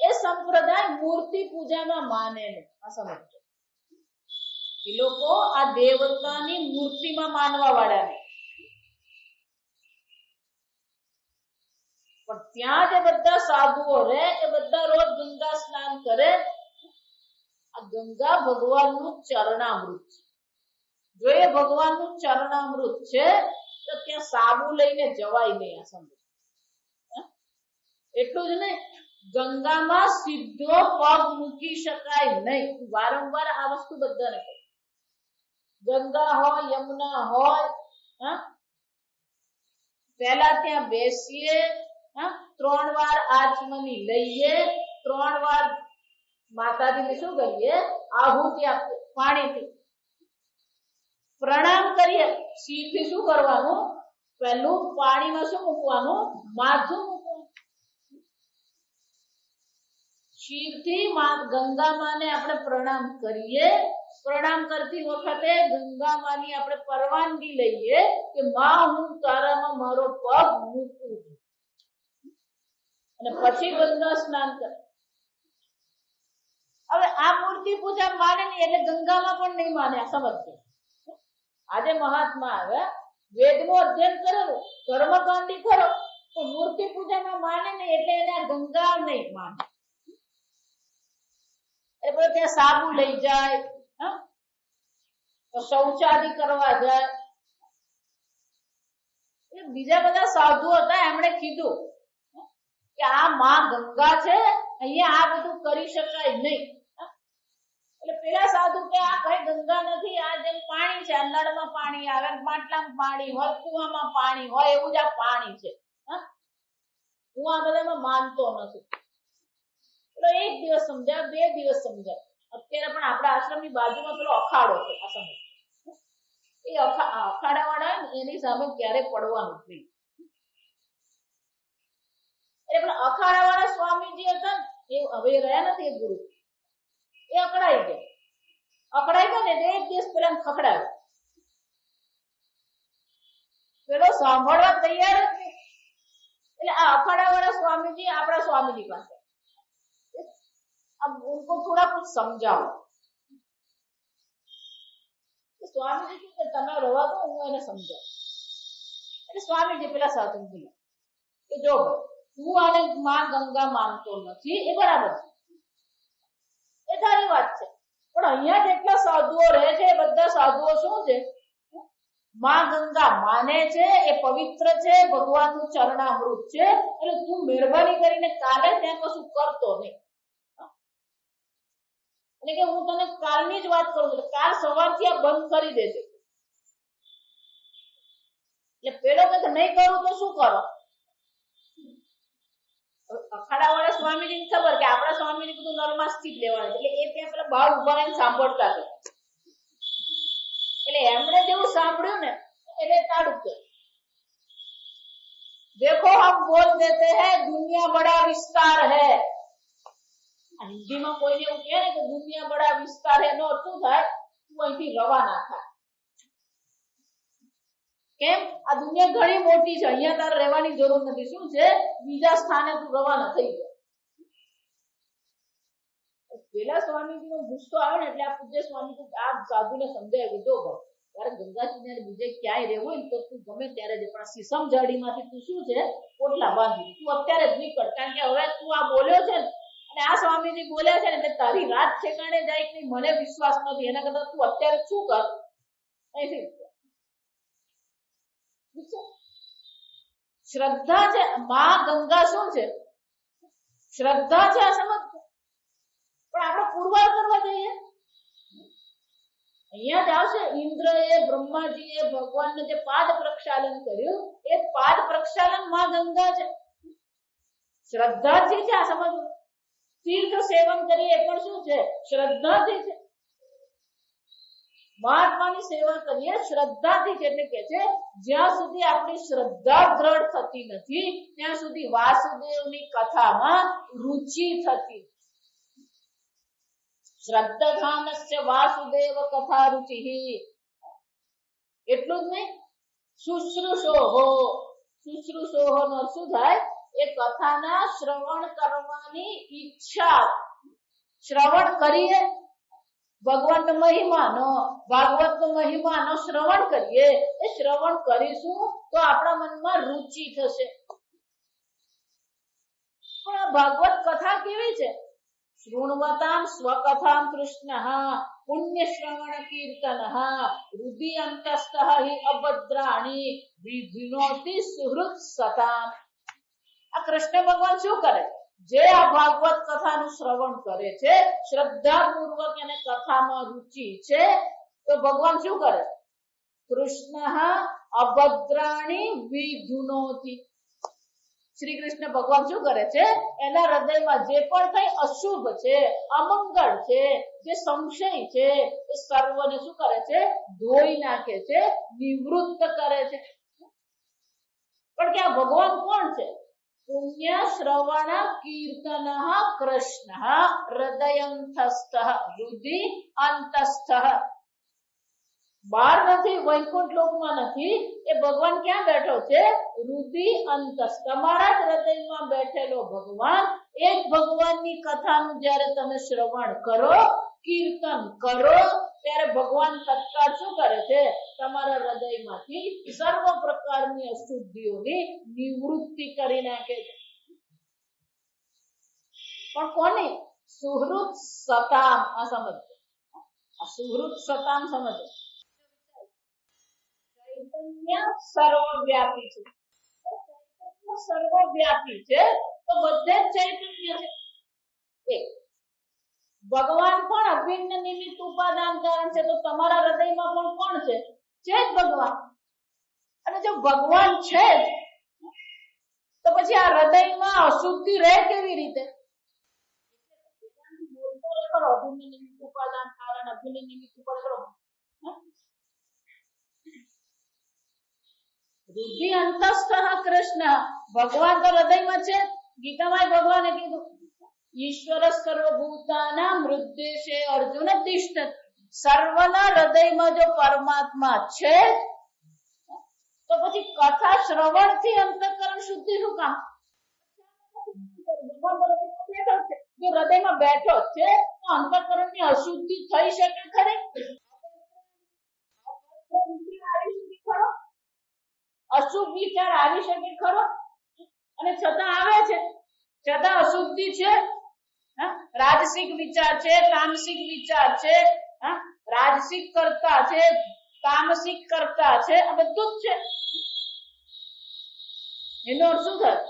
એ સંપ્રદાય મૂર્તિ પૂજામાં માને ને. આ સમજો, એ લોકો આ દેવતાની મૂર્તિમાં માનવા વાળા ને. પણ ત્યાં જે બધા સાધુઓ રહે એ બધા રોજ ગંગા સ્નાન કરે. આ ગંગા ભગવાનનું ચરણામૃત છે. જો એ ભગવાનનું ચરણામૃત છે તો ત્યાં સાબુ લઈને જવાય નહીં. આ સમજો. એટલું જ નહીં, ગંગામાં સીધો પગ મૂકી શકાય નહીં. વારંવાર આ વસ્તુ બધાને કહે. ગંગા હોય, યમુના હોય, પહેલા ત્યાં બેસીએ, 3 વાર આચમની લઈએ, 3 વાર માતાજીને શું કરીએ? આહુતિ આપીએ પાણીથી. પ્રણામ કરીએ. શિરથી શું કરવાનું? પહેલું પાણીમાં શું મૂકવાનું? માથું મૂકવાનું. શિરથી ગંગા માને આપણે પ્રણામ કરીએ. પ્રણામ કરતી વખતે ગંગા માની આપણે પરવાનગી લઈએ કે માં હું તારામાં મારો પગ મૂકું છું, અને પછી ગંગા સ્નાન કરે. હવે આ મૂર્તિ પૂજા માને નહીં એટલે ગંગામાં પણ નહીં માને. આ સમજજો. આજે મહાત્મા આવે, વેદનું અધ્યયન કરેલું, કર્મકાંડી ખરો, પણ મૂર્તિ પૂજામાં માને નહીં એટલે એને ગંગા નહીં માને. એટલે ત્યાં સાબુ લઈ જાય, શૌચાદિ કરવા જાય. બીજા બધા સાધુ હતા, એમણે કીધું કે આ માં ગંગા છે, અહીંયા આ બધું કરી શકાય નહીં. એટલે પેલા સાધુ કે આ કઈ ગંગા નથી, આ જેમ પાણી છે, નળમાં પાણી આવે, માટલામાં પાણી હોય, કુવામાં પાણી હોય, એવું જ આ પાણી છે. હું આ બધામાં માનતો નથી. એટલે 1 દિવસ સમજાય, 2 દિવસ સમજાય. અત્યારે પણ આપણા આશ્રમની બાજુમાં પેલો અખાડો છે. આ સમજ, એ અખાડા વાળા એની સામે ક્યારે પડવાનું જ નહીં. એટલે અખાડા વાળા સ્વામીજી હતા ને, એ હવે રહ્યા નથી. એક ગુરુ એ અકળાઈ ગયા ને 1 દિવસ પેલા ખખડાવ્યો. પેલો સાંભળવા તૈયાર જ નહીં. એટલે આ અખાડા વાળા સ્વામીજી આપણા સ્વામીજી પાસે, अब उनको थोड़ा कुछ समझाओ. સ્વામીજી કે તમે રવા દો, હું એને સમજાવું. એટલે સ્વામીજી પેલા સાધુ બોલ્યા કે જો તું આને માં ગંગા માનતો નથી, એ બરાબર છે, એ તારી વાત છે, પણ અહીંયા જેટલા સાધુઓ રહે છે એ બધા સાધુઓ શું છે? માં ગંગા માને છે, એ પવિત્ર છે, ભગવાનનું ચરણામૃત છે. એટલે તું મહેરબાની કરીને કાલે ત્યાં કશું કરતો નહીં. એટલે કે હું તને કાલની જ વાત કરું છું, કાલ સવારથી આ બંધ કરી દેજે. એટલે પેલો કે નહીં કરું તો શું કરો? અખાડા વાળા સ્વામીજીને ખબર કે આપણા સ્વામીજી બધું નર્મા સ્થિત લેવાનું, એટલે એ ત્યાં પેલા બહાર ઉભા રહીને સાંભળતા હતા. એટલે એમણે જેવું સાંભળ્યું ને એટલે તાળું કર્યું. देखो हम बोल देते हैं दुनिया बड़ा विस्तार है. હિન્દીમાં કોઈને એવું કહે ને કે દુનિયા બડા વિસ્તાર હે, એનો અર્થ શું થાય? તું અહીંથી રવાના થા. કેમ? આ દુનિયા ઘણી મોટી છે, અહીંયા તારે રહેવાની જરૂર નથી. શું છે? બીજા સ્થાને તું રવાના થઈ જાય. પેલા સ્વામીજીનો ગુસ્સો આવે ને એટલે આ પૂજ્ય સ્વામી આ સાધુને સમજાય કે જો ભાઈ તારે ગંગાજી બીજે ક્યાંય રહેવું હોય તો તું ગમે ત્યારે જ, પણ સીસમ જાડીમાંથી તું શું છે પોટલા બાંધી, તું અત્યારે જ નીકળ. કારણ કે હવે તું આ બોલ્યો છે અને આ સ્વામીજી બોલ્યા છે ને એટલે તારી રાત ઠેકાણે જાય કે મને વિશ્વાસ નથી. એના કરતા તું અત્યારે શું કર અહીંથી. શ્રદ્ધા છે, માં ગંગા શું છે? શ્રદ્ધા છે. આ સમજ. પણ આપણે પુરવાર કરવા જઈએ. અહીંયા જ આવશે ઇન્દ્રએ બ્રહ્માજીએ ભગવાનને જે પાદ પ્રક્ષાલન કર્યું એ પાદ પ્રક્ષાલન માં ગંગા છે. શ્રદ્ધાથી છે. આ સમજવું. તીર્થ સેવન કરીએ પણ શું છે? શ્રદ્ધાથી છે. મહાત્માની સેવા કરીએ શ્રદ્ધાથી છે. એટલે કે છે જ્યાં સુધી આપણી શ્રદ્ધા દ્રઢ થતી નથી ત્યાં સુધી વાસુદેવની કથામાં રુચિ થતી. શ્રદ્ધાનસ્ય વાસુદેવ કથા રુચિ. એટલું જ નહીં, શુશ્રુષોહો. શુશ્રુષોહો નો શું થાય? એ કથાના શ્રવણ કરવાની ઈચ્છા. શ્રવણ કરીએ ભગવાનનો મહિમાનો, ભાગવતનો મહિમાનો શ્રવણ કરીએ. એ શ્રવણ કરીશું તો આપણા મનમાં રુચિ થશે. પણ આ ભાગવત કથા કેવી છે? શૃણવતામ સ્વકથામ કૃષ્ણ પુણ્ય શ્રવણ કીર્તન હૃદિ અંતસ્થ હિ અભદ્રાણી વિઘ્નોતિ સુહૃત સતામ. આ કૃષ્ણ ભગવાન શું કરે? જે આ ભાગવત કથાનું શ્રવણ કરે છે, શ્રદ્ધાપૂર્વક એને કથામાં રુચિ છે, તો ભગવાન શું કરે? કૃષ્ણ અભદ્રાણી વિઘ્નોતિ. શ્રી કૃષ્ણ ભગવાન શું કરે છે? એના હૃદયમાં જે પણ કઈ અશુભ છે, અમંગળ છે, જે સંશય છે, એ સર્વને શું કરે છે? ધોઈ નાખે છે, નિવૃત્ત કરે છે. પણ કે આ ભગવાન કોણ છે? પુણ્ય શ્રવણ કીર્તન કૃષ્ણ હૃદયંતસ્થ હૃદિ અંતસ્થ. બહાર નથી, વૈકુંઠ લોકમાં નથી. એ ભગવાન ક્યાં બેઠો છે? હૃદિ અંતસ્થ. તમારા જ હૃદયમાં બેઠેલો ભગવાન. એક ભગવાનની કથાનું જ્યારે તમે શ્રવણ કરો, કીર્તન કરો, ત્યારે ભગવાન તત્કાળ શું કરે છે? તમારા હૃદયમાંથી સર્વ પ્રકારની અશુદ્ધિઓની નિવૃત્તિ કરી નાખે છે. પણ કોની? સુહૃત સતામ. આ સમજો. આ સુહૃત સતામ સમજો. ચૈતન્ય સર્વવ્યાપી છે. ચૈતન્ય સર્વવ્યાપી છે તો બધે જ ચૈતન્ય છે. એક ભગવાન પણ અભિન્ન નિમિત્ત ઉપાદાન કારણ છે, તો તમારા હૃદયમાં પણ કોણ છે? છે જ ભગવાન. અને જો ભગવાન છે તો પછી આ હૃદયમાં અશુદ્ધિ રહે કેવી રીતે? અભિન્ન નિમિત્ત ઉપાદાન કારણ, અભિન્ન નિમિત્ત ઉપાદાન. હૃદિ અંતસ્થ કૃષ્ણ. ભગવાન તો હૃદયમાં છે. ગીતામાં ભગવાને કીધું ઈશ્વર સર્વભૂતાનાં હૃદ્દેશે અર્જુન તિષ્ઠતિ. સર્વના હૃદયમાં જો પરમાત્મા છે તો પછી કથા શ્રવણથી અંતઃકરણ શુદ્ધિ શું કામ? જો હૃદયમાં બેઠો છે તો અંતઃકરણની અશુદ્ધિ થઈ શકે ખરી? અશુભ વિચાર આવી શકે ખરો? અને છતાં આવે છે, છતાં અશુદ્ધિ છે. રાજસિક વિચાર છે, તામસિક વિચાર છે, રાજસિક કરતા છે, તામસિક કરતા છે, આ બધું જ છે. એનો અર્થ શું થાય?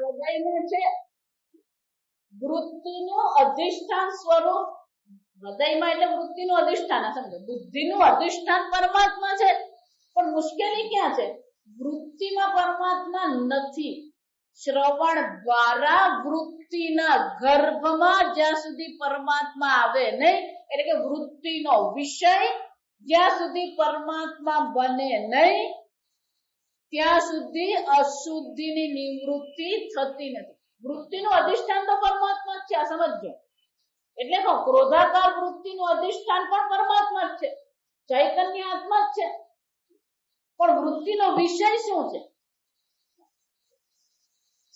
હૃદયમાં છે, વૃત્તિનું અધિષ્ઠાન સ્વરૂપ હૃદયમાં એટલે વૃત્તિનું અધિષ્ઠાન, સમજો બુદ્ધિનું અધિષ્ઠાન પરમાત્મા છે. પણ મુશ્કેલી ક્યાં છે? વૃત્તિમાં પરમાત્મા નથી. શ્રવણ દ્વારા વૃત્તિના ગર્ભમાં જ્યાં સુધી પરમાત્મા આવે નહીં, એટલે કે વૃત્તિનો વિષય જ્યાં સુધી પરમાત્મા બને નહીં ત્યાં સુધી અશુદ્ધિની નિવૃત્તિ થતી નથી. વૃત્તિનું અધિષ્ઠાન તો પરમાત્મા જ છે, આ સમજો. એટલે તો ક્રોધાકાર વૃત્તિનું અધિષ્ઠાન પણ પરમાત્મા જ છે, ચૈતન્ય આત્મા જ છે. પણ વૃત્તિનો વિષય શું છે?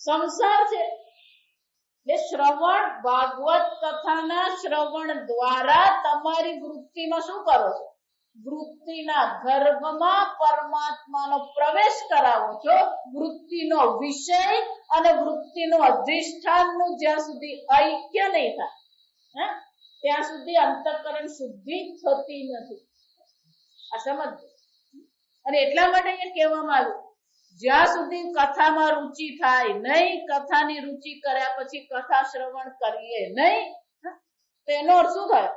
સંસાર છે. એટલે શ્રવણ, ભાગવત કથાના શ્રવણ દ્વારા તમારી વૃત્તિમાં શું કરો છો? વૃત્તિના ગર્ભમાં પરમાત્માનો પ્રવેશ કરાવો છો. વૃત્તિનો વિષય અને વૃત્તિનો અધિષ્ઠાનનું જ્યાં સુધી ઐક્ય નહીં થાય ત્યાં સુધી અંતઃકરણ શુદ્ધિ થતી નથી. આ સમજો. અને એટલા માટે અહીંયા કહેવામાં આવ્યું, જ્યાં સુધી કથામાં રુચિ થાય નહીં, કથાની રુચિ કર્યા પછી કથા શ્રવણ કરીએ નહીં, તેનો અર્થ શું થાય?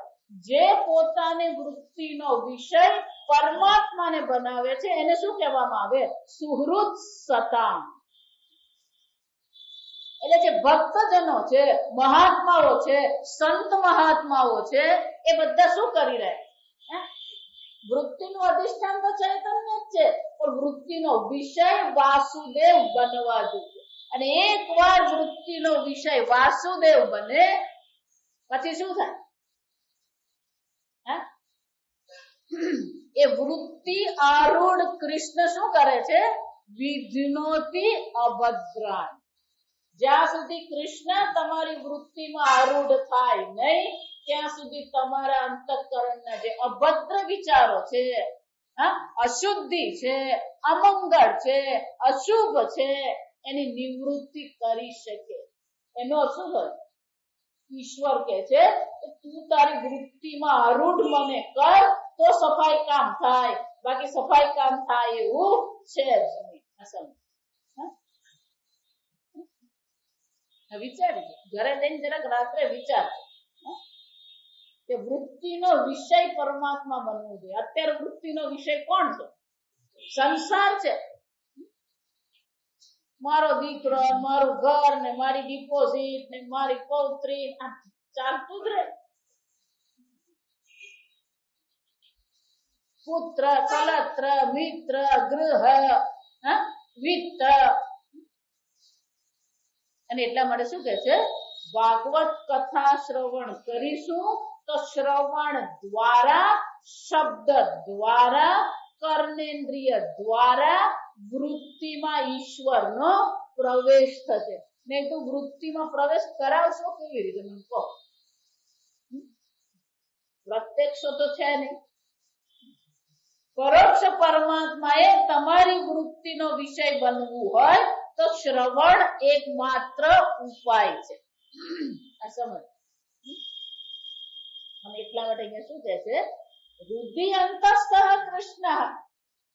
જે પોતાની વૃત્તિનો વિષય પરમાત્માને બનાવે છે એને શું કહેવામાં આવે? સુહૃદ સતામ. એટલે જે ભક્તજનો છે, મહાત્માઓ છે, સંત મહાત્માઓ છે, એ બધા શું કરી રહ્યા? વૃત્તિનું અધિષ્ઠાન તો ચૈતન્ય જ છે, પણ વૃત્તિનો વિષય વાસુદેવ બનવા જોઈએ. અને એકવાર વૃત્તિનો વિષય વાસુદેવ બને પછી શું થાય? એ વૃત્તિ આરૂઢ કૃષ્ણ શું કરે છે? વિઘ્નોતિ અભદ્રાન. જ્યાં સુધી કૃષ્ણ તમારી વૃત્તિમાં આરૂઢ થાય નહીં ત્યાં સુધી તમારા અંતઃકરણના જે અભદ્ર વિચારો છે, અશુદ્ધિ છે, અમંગળ છે, અશુભ છે, એની નિવૃત્તિ કરી શકે. એનો શું થાય? ઈશ્વર કહે છે તું તારી વૃત્તિમાં આરૂઢ મને કર તો સફાઈ કામ થાય, બાકી સફાઈ કામ થાય એવું છે જ નહીં. વિચારી ઘરે જઈને જરાક રાત્રે વિચાર કે વૃત્તિનો વિષય પરમાત્મા બનવું જોઈએ. અત્યારે વૃત્તિનો વિષય કોણ છે? સંસાર છે. મારો દીકરો, મારું ઘર ને મારી ડિપોઝિટ ને મારી પૌત્રી ચાલતું જ રહે. પુત્ર, કલત્ર, મિત્ર, ગૃહ, વિત્ત. અને એટલા માટે શું કહે છે? ભાગવત કથા શ્રવણ કરીશું તો શ્રવણ દ્વારા, શબ્દ દ્વારા, કર્ણેન્દ્રિય દ્વારા વૃત્તિમાં ઈશ્વરનો પ્રવેશ થશે. નહીં તો વૃત્તિમાં પ્રવેશ કરાવશો કેવી રીતે? મને કહો. પ્રત્યક્ષ તો છે નહીં. પરોક્ષ પરમાત્માએ તમારી વૃત્તિનો વિષય બનવું હોય તો શ્રવણ એકમાત્ર ઉપાય છે. આ સમજ. અને એટલા માટે અહીંયા શું કહે છે? રુધિ અંતસ્થ કૃષ્ણ.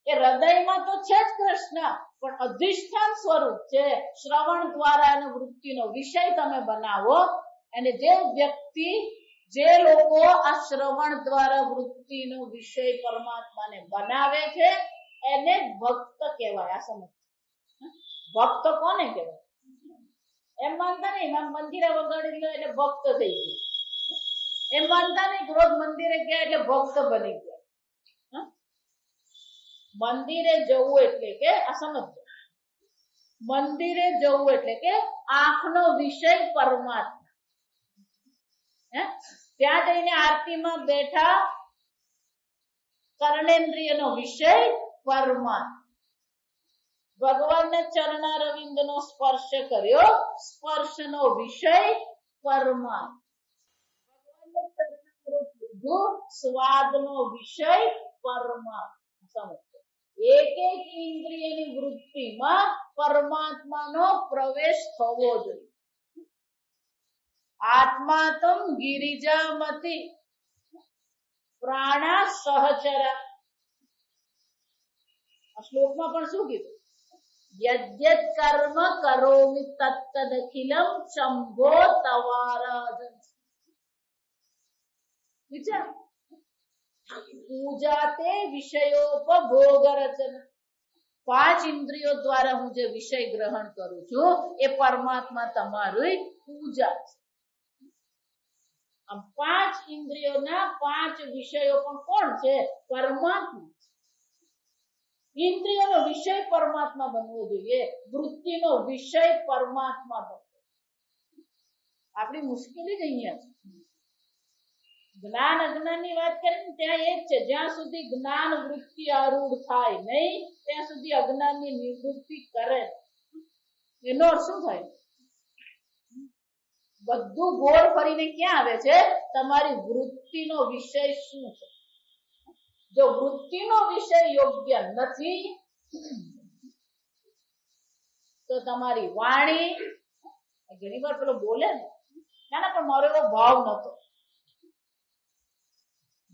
એ હૃદયમાં તો છે જ કૃષ્ણ, પણ અધિષ્ઠાન સ્વરૂપ છે. શ્રવણ દ્વારા અને વૃત્તિનો વિષય તમે બનાવો. અને જે લોકો આ શ્રવણ દ્વારા વૃત્તિનો વિષય પરમાત્માને બનાવે છે એને ભક્ત કહેવાય. આ સમજ. ભક્ત કોને કહેવાય? એમ માનતા નહીં મંદિરે વગાડી લો એટલે ભક્ત થઈ ગયું. એમ માનતા નહીં રોજ મંદિરે ગયા એટલે ભક્ત બની ગયા. મંદિરે જવું એટલે કે આ સમજો, મંદિરે જવું એટલે કે આંખનો વિષય પરમાત્મા. ત્યાં જઈને આરતીમાં બેઠા, કર્ણેન્દ્રિયનો વિષય પરમાત્મા. ભગવાનના ચરણારવિંદનો સ્પર્શ કર્યો, સ્પર્શનો વિષય પરમાત્મા. ભગવાનના ચરણામૃત લીધું, સ્વાદનો વિષય પરમાત્મા. સમજો. એક એક ઇન્દ્રિયની વૃત્તિમાં પરમાત્માનો પ્રવેશ થવો જોઈએ. આત્માતમ ગિરિજામતિ પ્રાણા સહચરા. આ શ્લોકમાં પણ શું કીધું? યદ્યત કર્મ કરોમિ તત્તદખિલમ શંભો તવારાધન. વિચાર, પૂજાતે વિષયોપભોગ રચન. 5 ઇન્દ્રિયો દ્વારા હું જે વિષય ગ્રહણ કરું છું એ પરમાત્મા તમારી પૂજા છે. આમ 5 ઇન્દ્રિયોના 5 વિષયો પણ કોણ છે? પરમાત્મા. ઇન્દ્રિયોનો વિષય પરમાત્મા બનવો જોઈએ, વૃત્તિનો વિષય પરમાત્મા બનવો. આપણી મુશ્કેલી જ અહીંયા છે. જ્ઞાન અજ્ઞાનની વાત કરીને ત્યાં એક છે, જ્યાં સુધી જ્ઞાન વૃત્તિ આરૂઢ થાય નહીં ત્યાં સુધી અજ્ઞાનની નિવૃત્તિ કરે. એનો અર્થ શું થાય? બધું ગોળ ફરીને ક્યાં આવે છે? તમારી વૃત્તિનો વિષય શું છે? જો વૃત્તિનો વિષય યોગ્ય નથી તો તમારી વાણી, ઘણી વાર પેલો બોલે ને, ના પણ મારો એવો ભાવ નતો,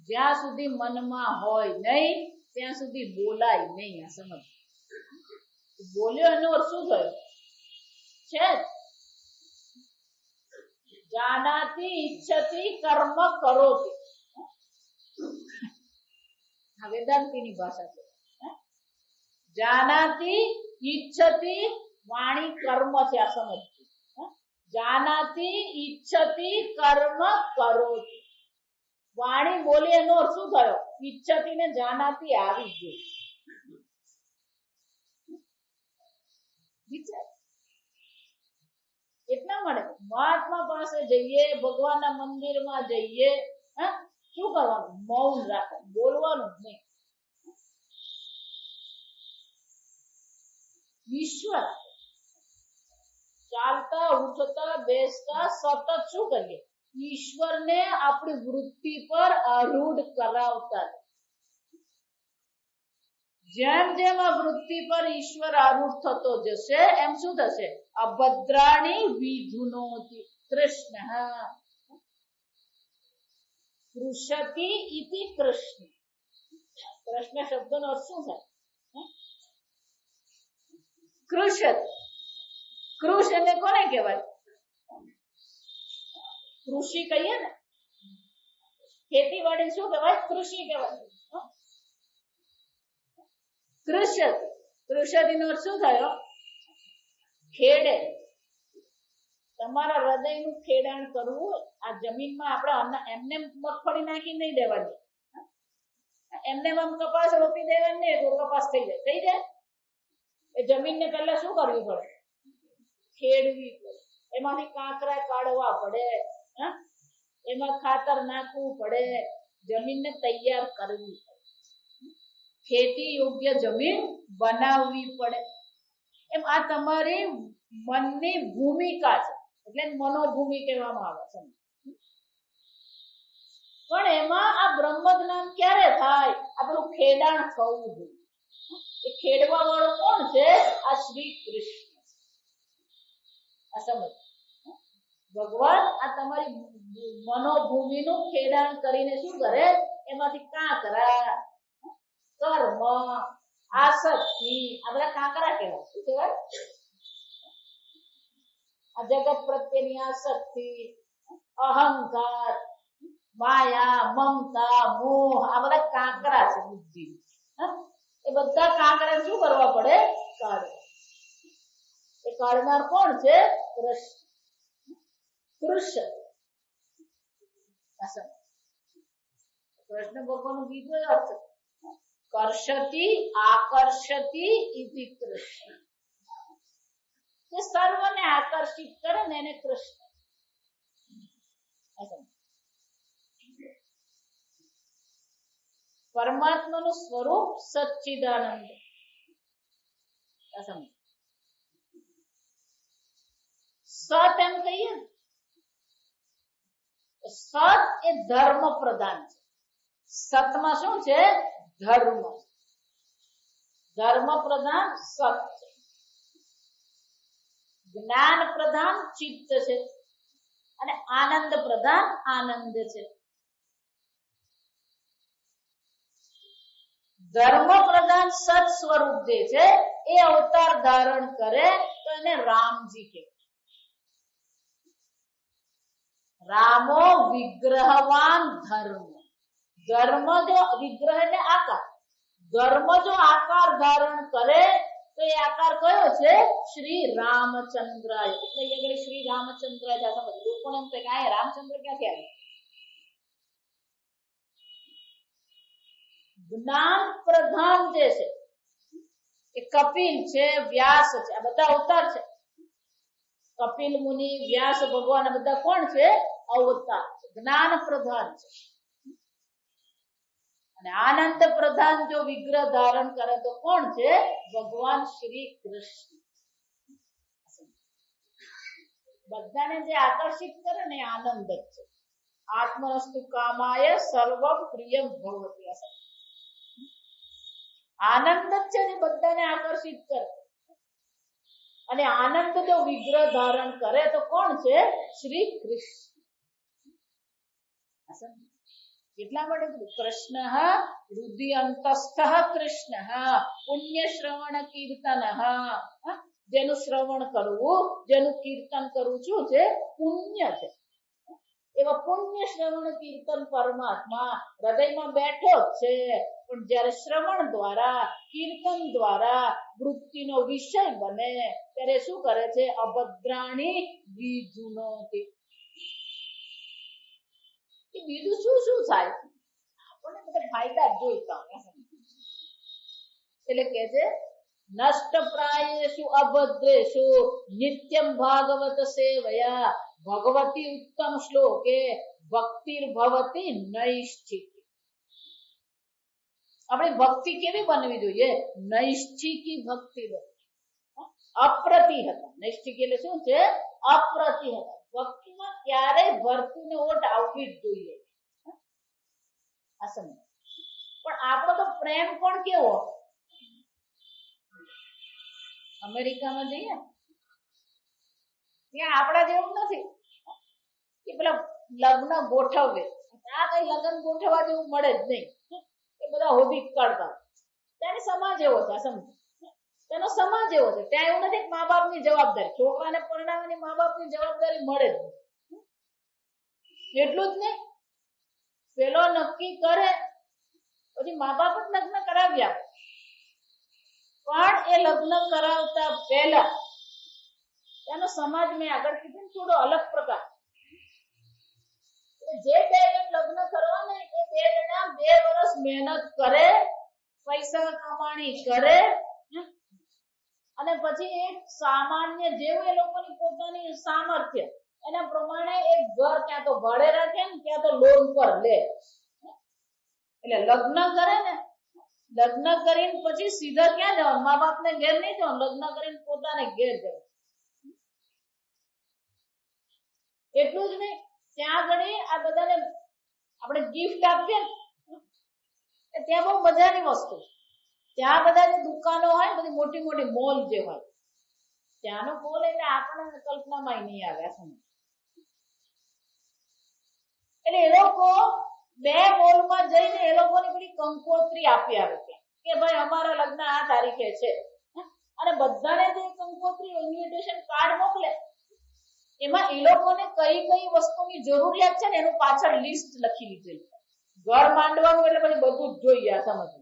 જ્યાં સુધી મનમાં હોય નહીં ત્યાં સુધી બોલાય નહીં. આ સમજ, બોલ્યો એનો અર્થ શું થયો છે? જાનાતી ઈચ્છતી કર્મ કરોતિ. આ વેદાંતિની ભાષા છે. જાનાતી ઈચ્છતી વાણી કર્મ છે. આ સમજ, જાનાતી ઈચ્છતી કર્મ કરોતિ. વાણી બોલી એનો અર્થ શું થયો? ઈચ્છતી ને જાનાતી આવી ગઈ. એટલા માટે મહાત્મા પાસે જઈએ, ભગવાનના મંદિરમાં જઈએ, શું કરવાનું? મૌન રાખવાનું, બોલવાનું જ નહીં. ઈશ્વર ચાલતા ઉઠતા બેસતા સતત શું કરીએ? ઈશ્વરને આપણી વૃત્તિ પર આરૂઢ કરાવતા. જેમ જેમ આ વૃત્તિ પર ઈશ્વર આરૂઢ થતો જશે એમ શું થશે? અભદ્રાણી વિધુનોતિ કૃષ્ણ કૃષતિ ઇતિ કૃષ્ણ. કૃષ્ણ શબ્દનો અર્થ શું થાય? કૃષત. કૃષ એટલે કોને કહેવાય? કૃષિ કહીએ ને, ખેતીવાડી શું કહેવાય? કૃષિ કહેવાય. કૃષત, કૃષતિનો અર્થ શું થયો? ખેડે. તમારા હૃદયનું ખેડાણ કરવું. આ જમીનમાં આપણે એમને મગફળી નાખી નહીં દેવાની, એમને આમ કપાસ રોપી દેવાની નહીં તો કપાસ થઈ જાય. થઈ જાય. એ જમીનને પહેલા શું કરવી પડે? ખેડવી પડે. એમાંથી કાંકરા કાઢવા પડે, એમાં ખાતર નાખવું પડે, જમીનને તૈયાર કરવી પડે, ખેતી યોગ્ય જમીન બનાવવી પડે. એમ આ તમારી મનની ભૂમિકા છે, એટલે મનોભૂમિ કહેવામાં આવે છે. પણ એમાં આ બ્રહ્મ જ્ઞાન ક્યારે થાય? આપણું ખેડાણ થવું જોઈએ. એ ખેડવા વાળો કોણ છે? આ શ્રી કૃષ્ણ. આ સમજ, ભગવાન આ તમારી મનોભૂમિનું ખેડાણ કરીને શું કરે? એમાંથી કાંકરા, કર્મ, આસક્તિ, આ બધા કાંકરા કહેવાય. શું કહેવાય? આ જગત પ્રત્યેની આસક્તિ, અહંકાર, માયા, મમતા, મોહ, આ બધા કાંકરા છે બુદ્ધિ. એ બધા કાંકરા શું કરવા પડે? કાઢવા. એ કાઢનાર કોણ છે? કૃષ્ણ. કૃષ્ણ કૃષ્ણ ભગવાનનો બીજો અર્થ કર્ષતિ આકર્ષતિ ઇતિ કૃષ્ણ. જે સર્વને આકર્ષિત કરે ને એને કૃષ્ણ. પરમાત્માનું સ્વરૂપ સચ્ચિદાનંદ. સત એમ કહીએ ને, સત એ ધર્મ પ્રધાન છે. સતમાં શું છે? ધર્મ. ધર્મ પ્રધાન સત છે, જ્ઞાન પ્રધાન ચિત્ત છે અને આનંદ પ્રધાન આનંદ છે. ધર્મ પ્રધાન સત સ્વરૂપ જે છે એ અવતાર ધારણ કરે તો એને રામજી કહેવાય. રામો વિગ્રહવાન ધર્મ. ધર્મ જો વિગ્રહ એટલે આકાર, ધર્મ જો આકાર ધારણ કરે તો એ આકાર કયો છે? શ્રી રામચંદ્ર. એટલે આગળ શ્રી રામચંદ્ર સમજ. લોકોને એમ થાય કે આ રામચંદ્ર ક્યાંથી આવ્યા? જ્ઞાન પ્રધાન જે છે એ કપિલ છે, વ્યાસ છે, આ બધા અવતાર છે. કપિલ મુનિ, વ્યાસ ભગવાન આ બધા કોણ છે? અવતાર છે. જ્ઞાન પ્રધાન છે. અને આનંદ પ્રધાન જો વિગ્રહ ધારણ કરે તો કોણ છે? ભગવાન શ્રી કૃષ્ણ. બધાને જે આકર્ષિત કરે ને આનંદ જ છે. આત્મનસ્તુ કામાય સર્વ પ્રિયમ ભવતી. આનંદ જ છે જે બધાને આકર્ષિત કરે. અને આનંદ જો વિગ્રહ ધારણ કરે તો કોણ છે? શ્રી કૃષ્ણ. એટલા માટે કૃષ્ણ હૃદય અંતસ્થ કૃષ્ણ પુણ્ય શ્રવણ કીર્તન. જેનું શ્રવણ કરવું, જેનું કીર્તન કરવું શું છે? પુણ્ય છે. એવા પુણ્ય શ્રવણ કીર્તન પરમાત્મા હૃદયમાં બેઠો છે, પણ જયારે શ્રવણ દ્વારા, કીર્તન દ્વારા વૃત્તિનો વિષય બને ત્યારે શું કરે છે? અભદ્રાણી વિધુનોતિ. બીજું શું શું થાય? આપણને બધા ફાયદા જોઈતા એટલે કે છે નષ્ટ પ્રાયેષુ અભદ્રેષુ નિત્યમ ભાગવત સેવયા ભગવતી ઉત્તમ શ્લોકે ભક્તિર્ભવતી નૈષ્ઠિક. આપણી ભક્તિ કેવી બનવી જોઈએ? નૈષ્ઠિકી ભક્તિ બનવી. અપ્રતિહત. નૈષ્ઠિક એટલે શું છે? અપ્રતિહત. ભક્તિમાં ક્યારેય ભરતીને ઓટ આવવી જ જોઈએ. આ સમજ. પણ આપણો તો પ્રેમ પણ કેવો? અમેરિકામાં જઈએ ત્યાં આપણા જેવું નથી કે પેલા લગ્ન ગોઠવે. આ કઈ લગ્ન ગોઠવવા જેવું મળે જ નહીં. એ બધા હોદી કાઢતા. ત્યાંની સમાજ એવો છે. સમજ. તેનો સમાજ એવો છે. ત્યાં એવું નથી કે મા બાપની જવાબદારી, છોકરાને પરણાવવાની મા બાપની જવાબદારી મળે જ નહીં. એટલું જ નહીં, પેલો નક્કી કરે પછી મા બાપ જ લગ્ન કરાવ્યા. પણ એ લગ્ન કરાવતા પહેલા એનો સમાજ મેં આગળ કીધું થોડો અલગ પ્રકાર. જે બે જણ લગ્ન કરવાના એ બે જણા 2 વર્ષ મહેનત કરે, પૈસા કમાણી કરે અને પછી એક સામાન્ય જેવું એ લોકોની પોતાની સામર્થ્ય એના પ્રમાણે એક ઘર ક્યાં તો ભાડે રાખે ને ક્યાં તો લોન પર લે. એટલે લગ્ન કરે ને, લગ્ન કરીને પછી સીધા ક્યાં જવાનું? મા બાપ ને ઘેર નહીં જવાનું, લગ્ન કરીને પોતાને ઘેર જવાનું. એટલું જ નહીં, ત્યાં આગળ આ બધાને આપણે ગિફ્ટ આપીએ ને ત્યાં બહુ મજાની વસ્તુ. ત્યાં બધા જે દુકાનો હોય બધી મોટી મોટી મોલ જે હોય ત્યાંનો મોલ એટલે આપણને કલ્પનામાં નહીં આવે. એટલે એ લોકો 2 મોલમાં જઈને એ લોકોની બધી કંકોત્રી આપી આવે કે ભાઈ અમારા લગ્ન આ તારીખે છે. અને બધાને જે કંકોત્રી ઇન્વિટેશન કાર્ડ મોકલે એમાં એ લોકોને કઈ કઈ વસ્તુની જરૂરિયાત છે ને એનું પાછળ લિસ્ટ લખી લીધેલું. ઘર માંડવાનું એટલે પછી બધું જ જોઈએ. આ સમજ.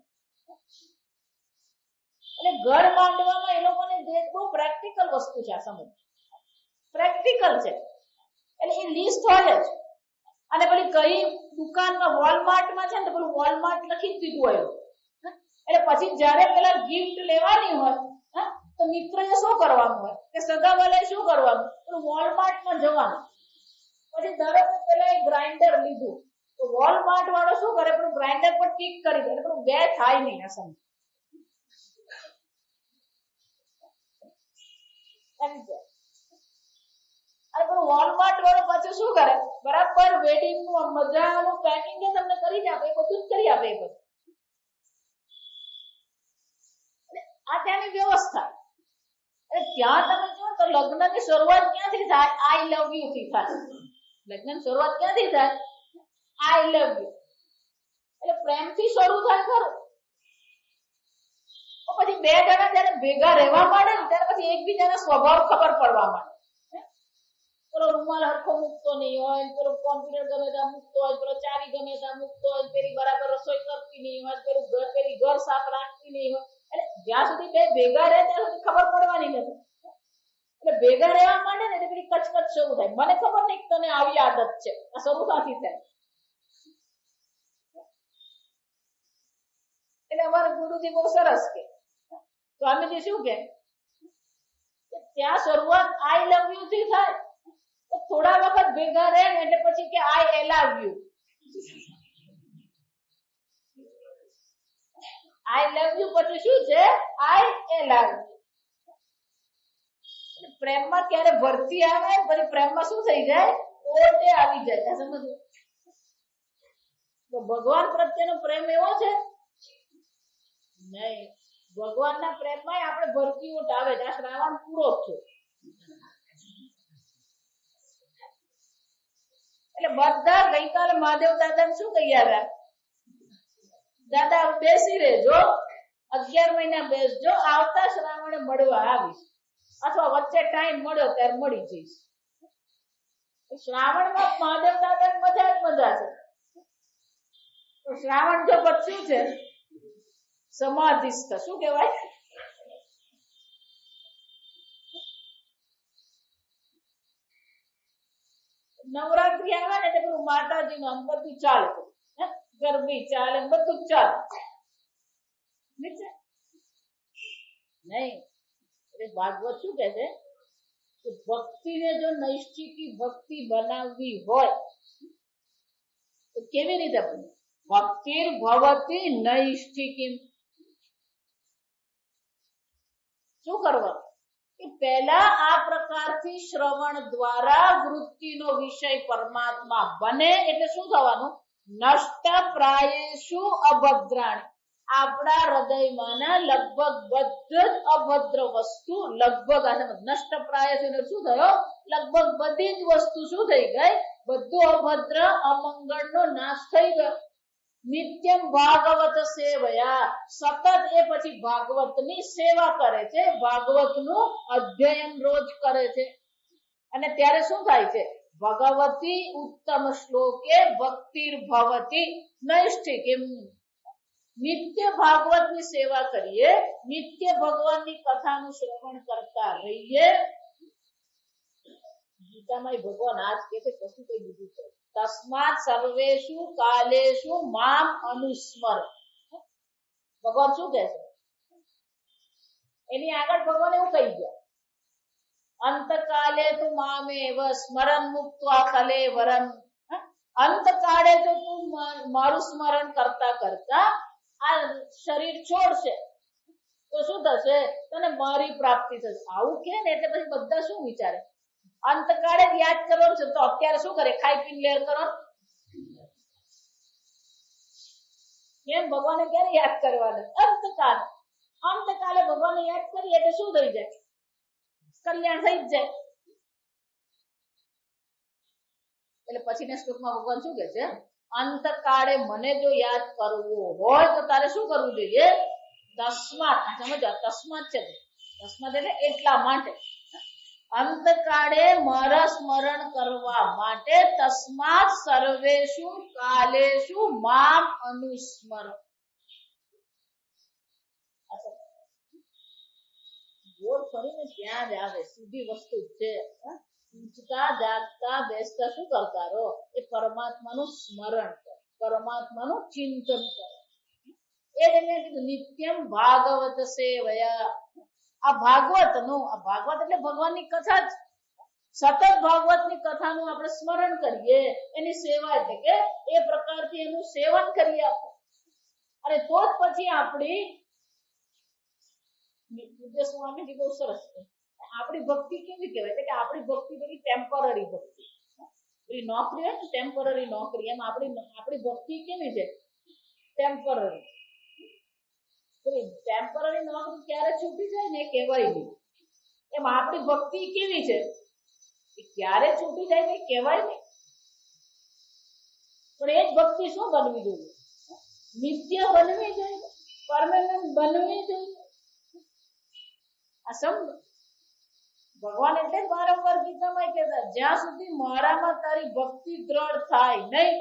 એટલે ઘર માંડવામાં એ લોકોને જે બહુ પ્રેક્ટિકલ વસ્તુ છે. આ સમજ પ્રેક્ટિકલ છે એટલે એ લિસ્ટ હોય જ. અને પેલી કઈ દુકાનમાં વોલમાર્ટમાં છે ને તો પેલું વોલમાર્ટ લખી જ દીધું હોય. એટલે પછી જયારે પેલા ગિફ્ટ લેવાની હોય તો મિત્રએ શું કરવાનું હોય કે સગાવાલાએ શું કરવાનું? પેલું વોલમાર્ટમાં જવાનું. પછી દરેક પેલા એ ગ્રાઇન્ડર લીધું તો વોલમાર્ટ વાળો શું કરે? પેલું ગ્રાઇન્ડર પર ટીક કરી દે એટલે પેલું 2 થાય નહીં. આ સમજ. વોલમાર્ટ વાળો પછી શું કરે? બરાબર વેડિંગ નું મજાનું પેકિંગ તમને કરી જ આપે, બધું જ કરી આપે. એની વ્યવસ્થા. ત્યાં તમે જુઓ તો લગ્નની શરૂઆત ક્યાંથી થાય? આઈ લવ યુ થી થાય. લગ્નની શરૂઆત ક્યાંથી થાય? આઈ લવ યુ. એટલે પ્રેમથી શરૂ થાય ખરું. પછી બે જણા જયારે ભેગા રહેવા માંડે ને ત્યારે પછી એકબીજાના સ્વભાવ ખબર પડવા માંડે. પેલો રૂમાલ હરખો મૂકતો નહીં હોય, પેલો કોમ્પ્યુટર ગમે ત્યાં મૂકતો હોય, પેલો ચાવી ગમે ત્યાં મૂકતો હોય, પેલી બરાબર રસોઈ કરતી નહીં હોય, પેલી ઘર સાફ રાખતી નહીં હોય. એટલે જ્યાં સુધી બે ભેગા રહે ત્યાં સુધી ખબર પડવાની નથી. એટલે ભેગા રહેવા માંડે ને એટલે પેલી કચકચ શરૂ થાય. મને ખબર નહીં તને આવી આદત છે, આ શરૂ ત્યાંથી થાય. એટલે અમારા ગુરુજી બહુ સરસ કે સ્વામીજી શું કે ત્યાં શરૂઆત આઈ લવ યુ થી થાય. થોડા વખત ભેગા રહે ને એટલે પછી કે આઈ એલાવ યુ. આઈ લવ યુ પછી શું છે? આઈ એલાવ યુ. પ્રેમમાં ક્યારે ભરતી આવે પછી પ્રેમમાં શું થઈ જાય? ઓટે આવી જાય. સમજો તો ભગવાન પ્રત્યેનો પ્રેમ એવો છે નહીં. ભગવાનના પ્રેમમાં આપણે ભરતી ઓટ આવે છે. આ શ્રાવણ પૂરો છે એટલે બધા ગઈકાલે મહાદેવ દાદા શું કહી આવ્યા? દાદા બેસી રહેજો, 11 મહિના બેસજો, આવતા શ્રાવણે મળવા આવીશ, અથવા વચ્ચે ટાઈમ મળ્યો ત્યારે મળી જઈશ. શ્રાવણમાં મહાદેવ દાદા મજા જ મજા છે. તો શ્રાવણ જો પછી છે સમાધિસ્થ, શું કહેવાય? નવરાત્રી આવે ને એટલે પેલું માતાજી નું બધું ચાલે, ગરબી ચાલે, બધું ચાલે નહીં. એટલે ભાગવત શું કે છે કે ભક્તિને જો નૈષ્ઠિકી ભક્તિ બનાવવી હોય તો કેવી રીતે બને? ભક્તિર ભવતી નૈષ્ઠિકી. શું કરવાનું? કે પહેલા આ પ્રકારથી શ્રવણ દ્વારા વૃત્તિનો વિષય પરમાત્મા બને એટલે શું થવાનું? નષ્ટ પ્રાયેષુ અભદ્રાણી. આપણા હૃદયમાંના લગભગ બધું જ અભદ્ર વસ્તુ, લગભગ નષ્ટ પ્રાયેષુ શું થયો? લગભગ બધી જ વસ્તુ શું થઈ ગઈ? બધું અભદ્ર અમંગળનો નાશ થઈ ગયો. નિત્યમ ભાગવત સેવયા. સતત એ પછી ભાગવતની સેવા કરે છે, ભાગવતનું અધ્યયન રોજ કરે છે. અને ત્યારે શું થાય છે? ભગવતી ઉત્તમ શ્લોકે ભક્તિર ભવતી નૈષ્ઠિકીમ. નિત્ય ભાગવતની સેવા કરીએ, નિત્ય ભગવાનની કથાનું શ્રવણ કરતા રહીએ. ગીતામાં ભગવાન આજ કે છે, કશું કઈ બીજું છે. તસ્માત સર્વેષુ કાલેષુ મામ અનુસ્મર. ભગવાન શું કહે છે? એની આગળ ભગવાન એવું કહી ગયા, અંતકાલે તું મામેવ સ્મરણ મુક્ત્વા કલેવરમ. અંતકાળે જો તું મારું સ્મરણ કરતા કરતા આ શરીર છોડશે તો શું થશે? તને મારી પ્રાપ્તિ થશે. આવું કે ને એટલે પછી બધા શું વિચારે? અંતકાળે યાદ કરવાનું છે તો અત્યારે શું કરે? ખાઈ પીને લેર કરો. કેમ? ભગવાને ક્યારે યાદ કરવાના? અંતકાળ. અંતકાલે ભગવાને યાદ કરીએ એટલે શું થઈ જાય? કલ્યાણ થઈ જ જાય. એટલે પછીના શ્લોકમાં ભગવાન શું કહે છે? અંતકાળે મને જો યાદ કરવો હોય તો તારે શું કરવું જોઈએ? તસ્માત. સમજો, તસ્માત છે. તસ્માત એટલે એટલા માટે. અંતકાળે મારા સ્મરણ કરવા માટે તસ્માત સર્વેષુ કાલેષુ મામ અનુસ્મર. ગોળ ફરીને ત્યાં જ આવે, સીધી વસ્તુ છે. ઊંચતા જાગતા બેસતા શું કરતા રહો? એ પરમાત્માનું સ્મરણ કરો, પરમાત્માનું ચિંતન કરો. એ કીધું નિત્યમ ભાગવત સેવયા. આ ભાગવતનું, આ ભાગવત એટલે ભગવાનની કથા જ. સતત ભાગવતની કથાનું આપણે સ્મરણ કરીએ, એની સેવા એટલે કે એ પ્રકારથી એનું સેવન કરીએ આપણે. અને તો જ પછી આપણી પૂજ્ય સ્વામીજી બહુ સરસ છે. આપણી ભક્તિ કેવી કહેવાય કે આપણી ભક્તિ બધી ટેમ્પરરી ભક્તિ. પેલી નોકરી હોય ને ટેમ્પરરી નોકરી, એમ આપણી ભક્તિ કેવી છે? ટેમ્પરરી. ટેમ્પરરી નોકરી ક્યારે છૂટી જાય ને કહેવાય નહીં. એમ આપણી ભક્તિ કેવી છે, ક્યારે છૂટી જાય ને કહેવાય નહીં. પણ એ જ ભક્તિ શું બનવી જોઈએ? નિત્ય બનવી જોઈએ, પરમેનન્ટ બનવી જોઈએ. આ સમજો. ભગવાન એટલે વારંવાર ગીતામાં કહેતા, જ્યાં સુધી મારામાં તારી ભક્તિ દ્રઢ થાય નહીં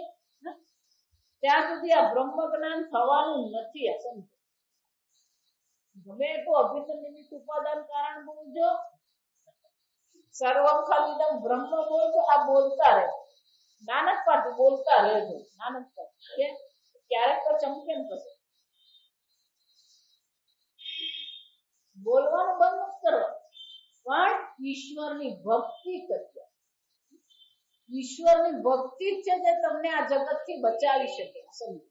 ત્યાં સુધી આ બ્રહ્મ જ્ઞાન થવાનું નથી. આ સમજો. ગમે એટલું અભિન્ન નિમિત્ત ઉપાદાન કારણ બોલજો, સર્વમ ખલિદમ બ્રહ્મ બોલજો, આ બોલતા રહે. નાનક પાટી બોલતા રહેજો. નાનક પાટી ક્યારેક તો ચમકે ને પછી બોલવાનું બંધ નથી કરવાનું, પણ ઈશ્વરની ભક્તિ કરીએ. ઈશ્વરની ભક્તિ જ છે જે તમને આ જગતથી બચાવી શકે. સમજો.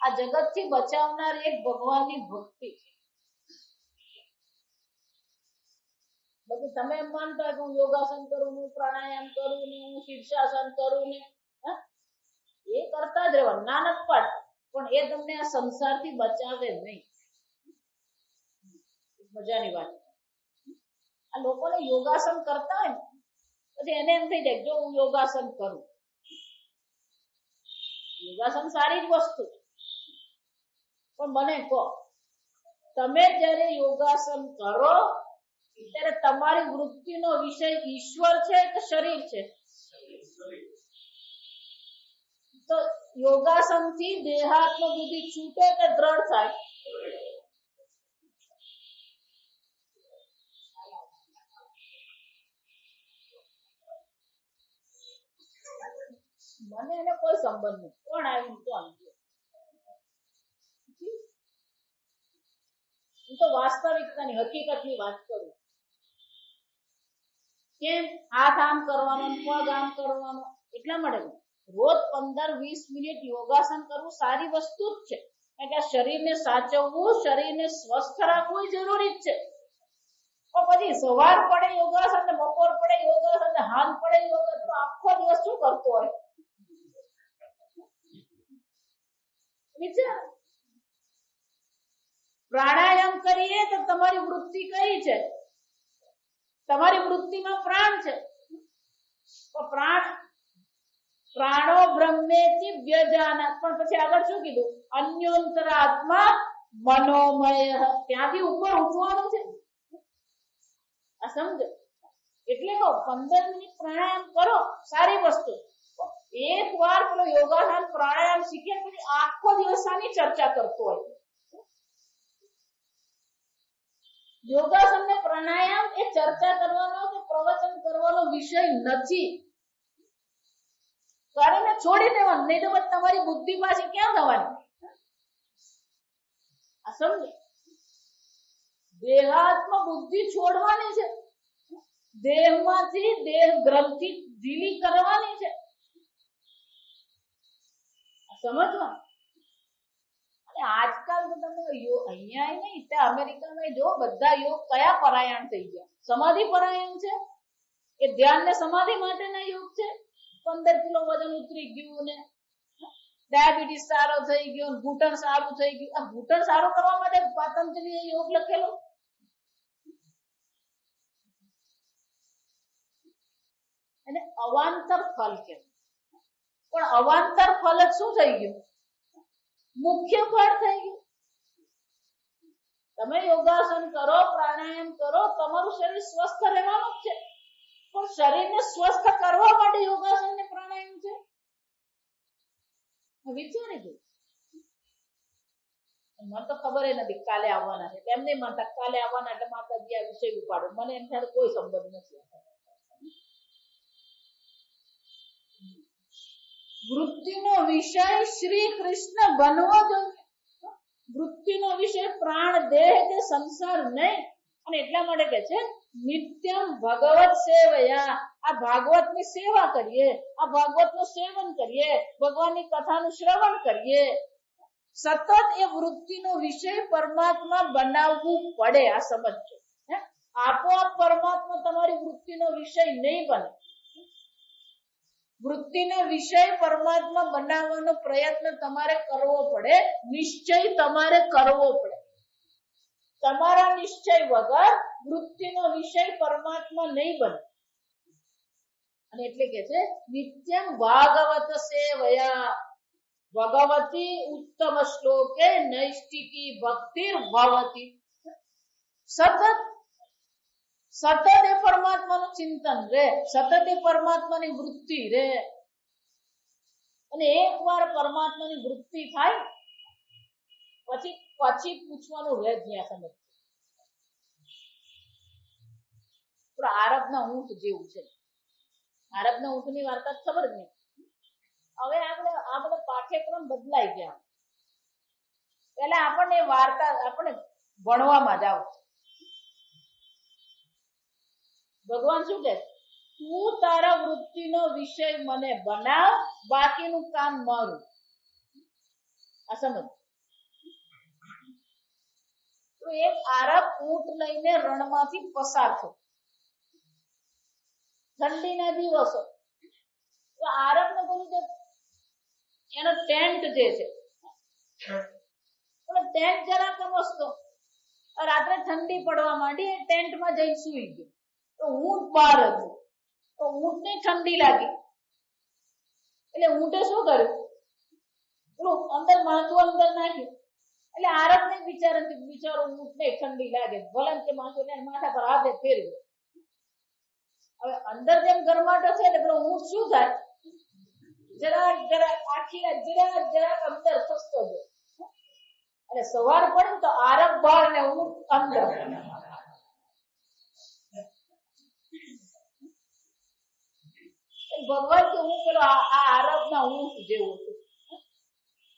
આ જગતથી બચાવનાર એક ભગવાનની ભક્તિ છે. બાકી તમે એમ માનતા કે હું યોગાસન કરું, હું પ્રાણાયામ કરું ને હું શીર્ષાસન કરું ને એ કરતા જ રહેવાનું નાનક પાટ, પણ એ તમને આ સંસારથી બચાવે નહીં. મજાની વાત. આ લોકોને યોગાસન કરતા હોય ને પછી એને એમ થઈ જાય જો હું યોગાસન કરું. યોગાસન સારી જ વસ્તુ છે, પણ મને કહો, તમે જ્યારે યોગાસન કરો ત્યારે તમારી વૃત્તિનો વિષય ઈશ્વર છે કે શરીર છે? તો યોગાસનથી દેહાત્મ બુદ્ધિ છૂટે કે દ્રઢ થાય? મને એને કોઈ સંબંધ નથી. કોણ આવ્યું તો સમજો. હું તો વાસ્તવિકતાની હકીકતની વાત કરું. કેમ? હાથ આમ કરવાનો, પગ આમ કરવાનો. એટલા માટે રોજ 15-20 મિનિટ યોગાસન કરવું સારી વસ્તુ જ છે. કારણ કે શરીરને સાચવવું, શરીરને સ્વસ્થ રાખવું જરૂરી જ છે. પણ પછી સવાર પડે યોગાસન ને બપોર પડે યોગાસન ને હાથ પડે યોગાસન, આખો દિવસ શું કરતો હોય? વિચાર. પ્રાણાયામ કરીએ તો તમારી વૃત્તિ કઈ છે? તમારી વૃત્તિમાં પ્રાણ છે. તો પ્રાણો બ્રહ્મેતિ વ્યજાનાત. પણ પછી આગળ શું કીધું? અન્યોંતરાત્મા મનોમય. ત્યાંથી ઉપર ઉઠવાનું છે. આ સમજો. એટલે કહો 15 મિનિટ પ્રાણાયામ કરો, સારી વસ્તુ. એક વાર પેલો યોગાસન પ્રાણાયામ શીખે પછી આખો દિવસ આની ચર્ચા કરતો હોય. યોગાસન ને પ્રાણાયામ એ ચર્ચા કરવાનો કે પ્રવચન કરવાનો વિષય નથી. કરીને છોડી દેવાનું, નહીં તો પછી તમારી બુદ્ધિ પાછી ક્યાં જવાની? આ સમજો. દેહાત્મ બુદ્ધિ છોડવાની છે, દેહમાંથી દેહ ગ્રંથિ ઢીલી કરવાની છે. સમજવા. અને આજકાલ તો તમે અહીંયા નહીં ત્યાં અમેરિકામાં જો બધા યોગ કયા પરાયણ થઈ ગયા? સમાધિ પરાયણ છે. એ ધ્યાન ને સમાધિ માટેના યોગ છે. 15 કિલો વજન ઉતરી ગયું ને ડાયાબિટીસ સારો થઈ ગયો, ઘૂંટણ સારું થઈ ગયું. આ ઘૂંટણ સારું કરવા માટે પતંજલિએ યોગ લખેલો. અને અવાંતર ફલ કેમ? પણ અવાંતર ફલ જ શું થઈ ગયું? મુખ્ય ફળ થઈ ગયું. તમે યોગાસન કરો, પ્રાણાયામ કરો, તમારું શરીર સ્વસ્થ રહેવાનું જ છે. પણ શરીરને સ્વસ્થ કરવા માટે યોગાસન ને પ્રાણાયામ છે. વિચારી દો. મને તો ખબર નથી કાલે આવવાના છે. એમ નહીં માનતા કાલે આવવાના એટલે માતાજી આ વિષય ઉપાડો. મને એમ સાથે કોઈ સંબંધ નથી. વૃત્તિનો વિષય શ્રી કૃષ્ણ બનવો જોઈએ. વૃત્તિનો વિષય પ્રાણ, દેહ કે સંસાર નહીં. અને એટલા માટે કે છે નિત્યમ ભગવત સેવયા. આ ભાગવતની સેવા કરીએ, આ ભાગવતનું સેવન કરીએ, ભગવાનની કથાનું શ્રવણ કરીએ. સતત એ વૃત્તિનો વિષય પરમાત્મા બનાવવું પડે. આ સમજો. આપોઆપ પરમાત્મા તમારી વૃત્તિનો વિષય નહીં બને. વૃત્તિનો વિષય પરમાત્મા બનાવવાનો પ્રયત્ન તમારે કરવો પડે, નિશ્ચય તમારે કરવો પડે. તમારા નિશ્ચય વગર વૃત્તિનો વિષય પરમાત્મા નહીં બને. અને એટલે કે છે નિત્યમ ભાગવત સેવયા ભગવતી ઉત્તમ શ્લોકે નૈષ્ટિકી ભક્તિર ભવતી. સતત એ પરમાત્માનું ચિંતન રે, સતત એ પરમાત્માની વૃત્તિ રે. અને એકવાર પરમાત્માની વૃત્તિ થાય પછી પૂછવાનું રહે જ્યાં સમજ. આરબના ઊંટ જેવું છે. આરબના ઊંટની વાર્તા ખબર જ નહીં. હવે આ બધા પાઠ્યક્રમ બદલાઈ ગયા. પહેલા આપણને વાર્તા આપણે ભણવામાં જ આવશે. ભગવાન શું કહે? તું તારા વૃત્તિનો વિષય મને બનાવ, બાકીનું કામ મારું. આ સમજ. તો એક આરબ ઊંટ લઈને રણમાંથી પસાર થયો. ઠંડીના દિવસો. તો આરબને બોલું કે એનો ટેન્ટ જે છે, ટેન્ટ જરાક સમજતો. રાત્રે ઠંડી પડવા માંડી, એ ટેન્ટમાં જઈ સુઈ ગયો. તો ઊંટ બહાર હતું. તો ઊંટને ઠંડી લાગી. એટલે ઊંટે શું કર્યું? અંદર માંદું અંદર નાખ્યું. એટલે આરબને બિચારો ઊંટને ઠંડી લાગે, ભલે કે માથું માથા પર હાથે ફેરવ્યો. હવે અંદર જેમ ગરમાટો છે ને, પેલો ઊંટ શું થાય? જરાક આખી જરાક અંદર ખસતો જાય. એટલે સવાર પડે તો આરબ બહાર ને ઊંટ અંદર. ભગવાન કે હું પેલો આ આરબના ઊંટ જેવું છું.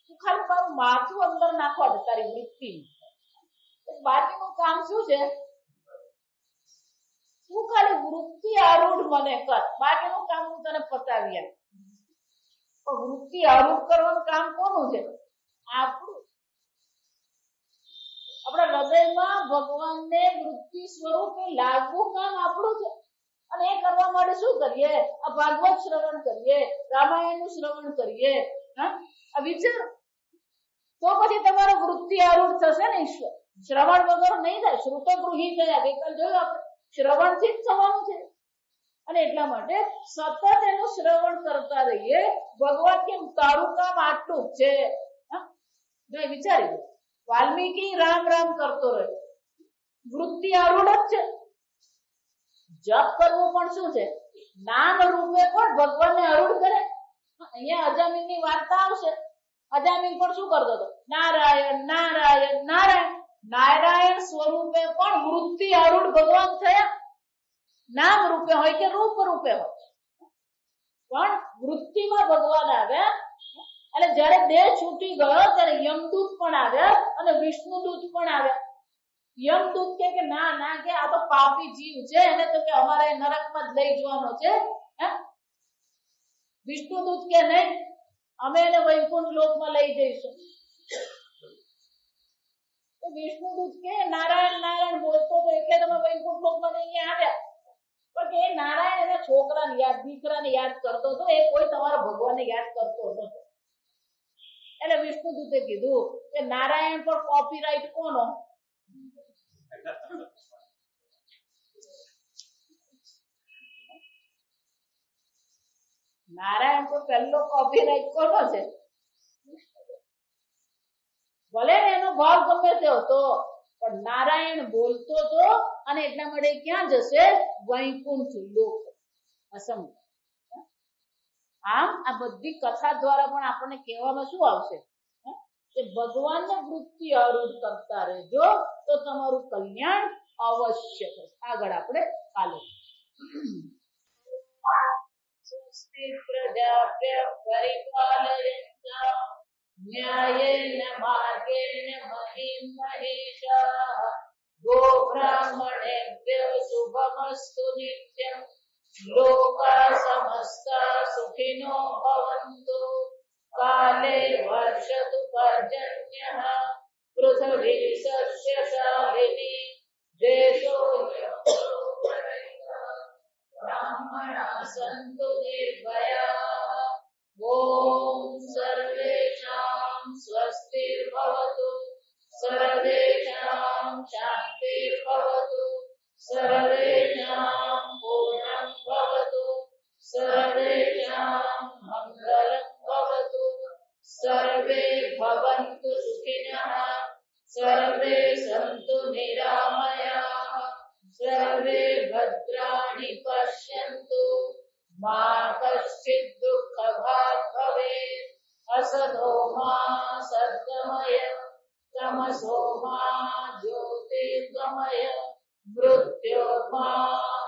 તું ખાલી મારું માથું અંદર નાખવા દે તારી વૃત્તિ. બાકીનું કામ શું છે? તું ખાલી વૃત્તિ આરૂઢ મને કર, બાકીનું કામ હું તને પતાવી આપું. પણ વૃત્તિ આરૂઢ કરવાનું કામ કોનું છે? આપણું. આપણા હૃદયમાં ભગવાનને વૃત્તિ સ્વરૂપે લાગવું કામ આપણું છે. અને એ કરવા માટે શું કરીએ? આ ભાગવત શ્રવણ કરીએ, રામાયણનું શ્રવણ કરીએ. આ વિચાર તો પછી તમારો વૃત્તિ આરૂઢ થશે ને. ઈશ્વર શ્રવણ વગર નહીં થાય. શ્રુતો ગૃહી થયા. ગઈકાલ જોયું આપણે, શ્રવણથી જ થવાનું છે. અને એટલા માટે સતત એનું શ્રવણ કરતા રહીએ. ભગવાન કેમ તારું કામ આટલું જ છે. જો વિચારી લો, વાલ્મીકી રામ રામ કરતો રહ્યો, વૃત્તિ આરૂઢ જ છે. જપ કરવું પણ શું છે? નામ રૂપે પણ ભગવાનને આરૂઢ કરે. અહીંયા અજામિલની વાર્તા આવશે. અજામિલ પણ શું કરતો હતો? નારાયણ નારાયણ નારાયણ. નારાયણ સ્વરૂપે પણ વૃત્તિ આરૂઢ ભગવાન થયા. નામ રૂપે હોય કે રૂપ રૂપે હોય, પણ વૃત્તિમાં ભગવાન આવ્યા. એટલે જયારે દેહ છૂટી ગયો ત્યારે યમદૂત પણ આવ્યા અને વિષ્ણુદૂત પણ આવ્યા. યમદૂત કે ના ના, કે આ તો પાપી જીવ છે, એને તો કે અમારે નરકમાં જ લઈ જવાનો છે. વિષ્ણુદૂત કે નહીં, અમે એને વૈકુંઠ લોકમાં લઈ જઈશું. વિષ્ણુદૂત કે નારાયણ નારાયણ બોલતો તો એટલે તમે વૈકુંઠ લોકમાં અહીંયા આવ્યા. પણ કે નારાયણ એના છોકરાને યાદ, દીકરાને યાદ કરતો હતો, એ કોઈ તમારા ભગવાનને યાદ કરતો નતો. એટલે વિષ્ણુદૂતે કીધું કે નારાયણ પર કોપીરાઈટ કોનો? નારાયણ પર પહેલો કોપીરાઈટ કોનો છે? ભલે ને એનો ભાવ ગમે તે હતો, પણ નારાયણ બોલતો હતો. અને એટલા માટે ક્યાં જશે? વૈકુંઠ લોક. અસમ. આમ આ બધી કથા દ્વારા પણ આપણને કહેવામાં શું આવશે? કે ભગવાનને વૃત્તિ આરૂઢ કરતા રહેજો તો તમારું કલ્યાણ અવશ્ય થશે. આગળ આપણે કાલે સ્વસ્તિ પ્રજાભ્ય પરિપાલયન્તા ન્યાયેન માર્ગેણ મહિં મહિષાઃ ગોબ્રાહ્મણેભ્યઃ શુભમસ્તુ નિત્યં લોકા સમસ્તા સુખિનો ભવન્તુ કાલે વર્ષતુ પર્જન્યઃ પૃથ્વી સસ્યશાલિની દેશોऽયં બ્રાહ્મણાः સन्तુ નિર્ભયાः ઓમ સર્વેષાં સ્વસ્તિર્ભવતુ સર્વેષાં शान्तिर्भवतु सर्वेषां पूर्णं भवतु सर्वेषां मङ्गलं भवतु सर्वे भवन्तु सुखिनः सर्वे सन्तु निरामयाः सर्वे भद्राणि पश्यन्तु मा कश्चित् दुःखभाग् भवेत् असतो मा सद्गमय तमसो मा ज्योतिर्गमय मृत्योर्मा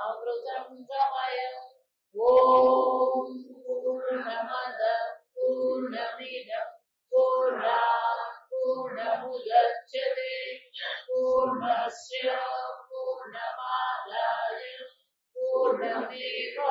अमृतं गमय ॐ पूर्णमदः पूर्णमिदं पूर्णात् पूर्णमुदच्यते पूर्णस्य पूर्णमादाय पूर्णमेवावशिष्यते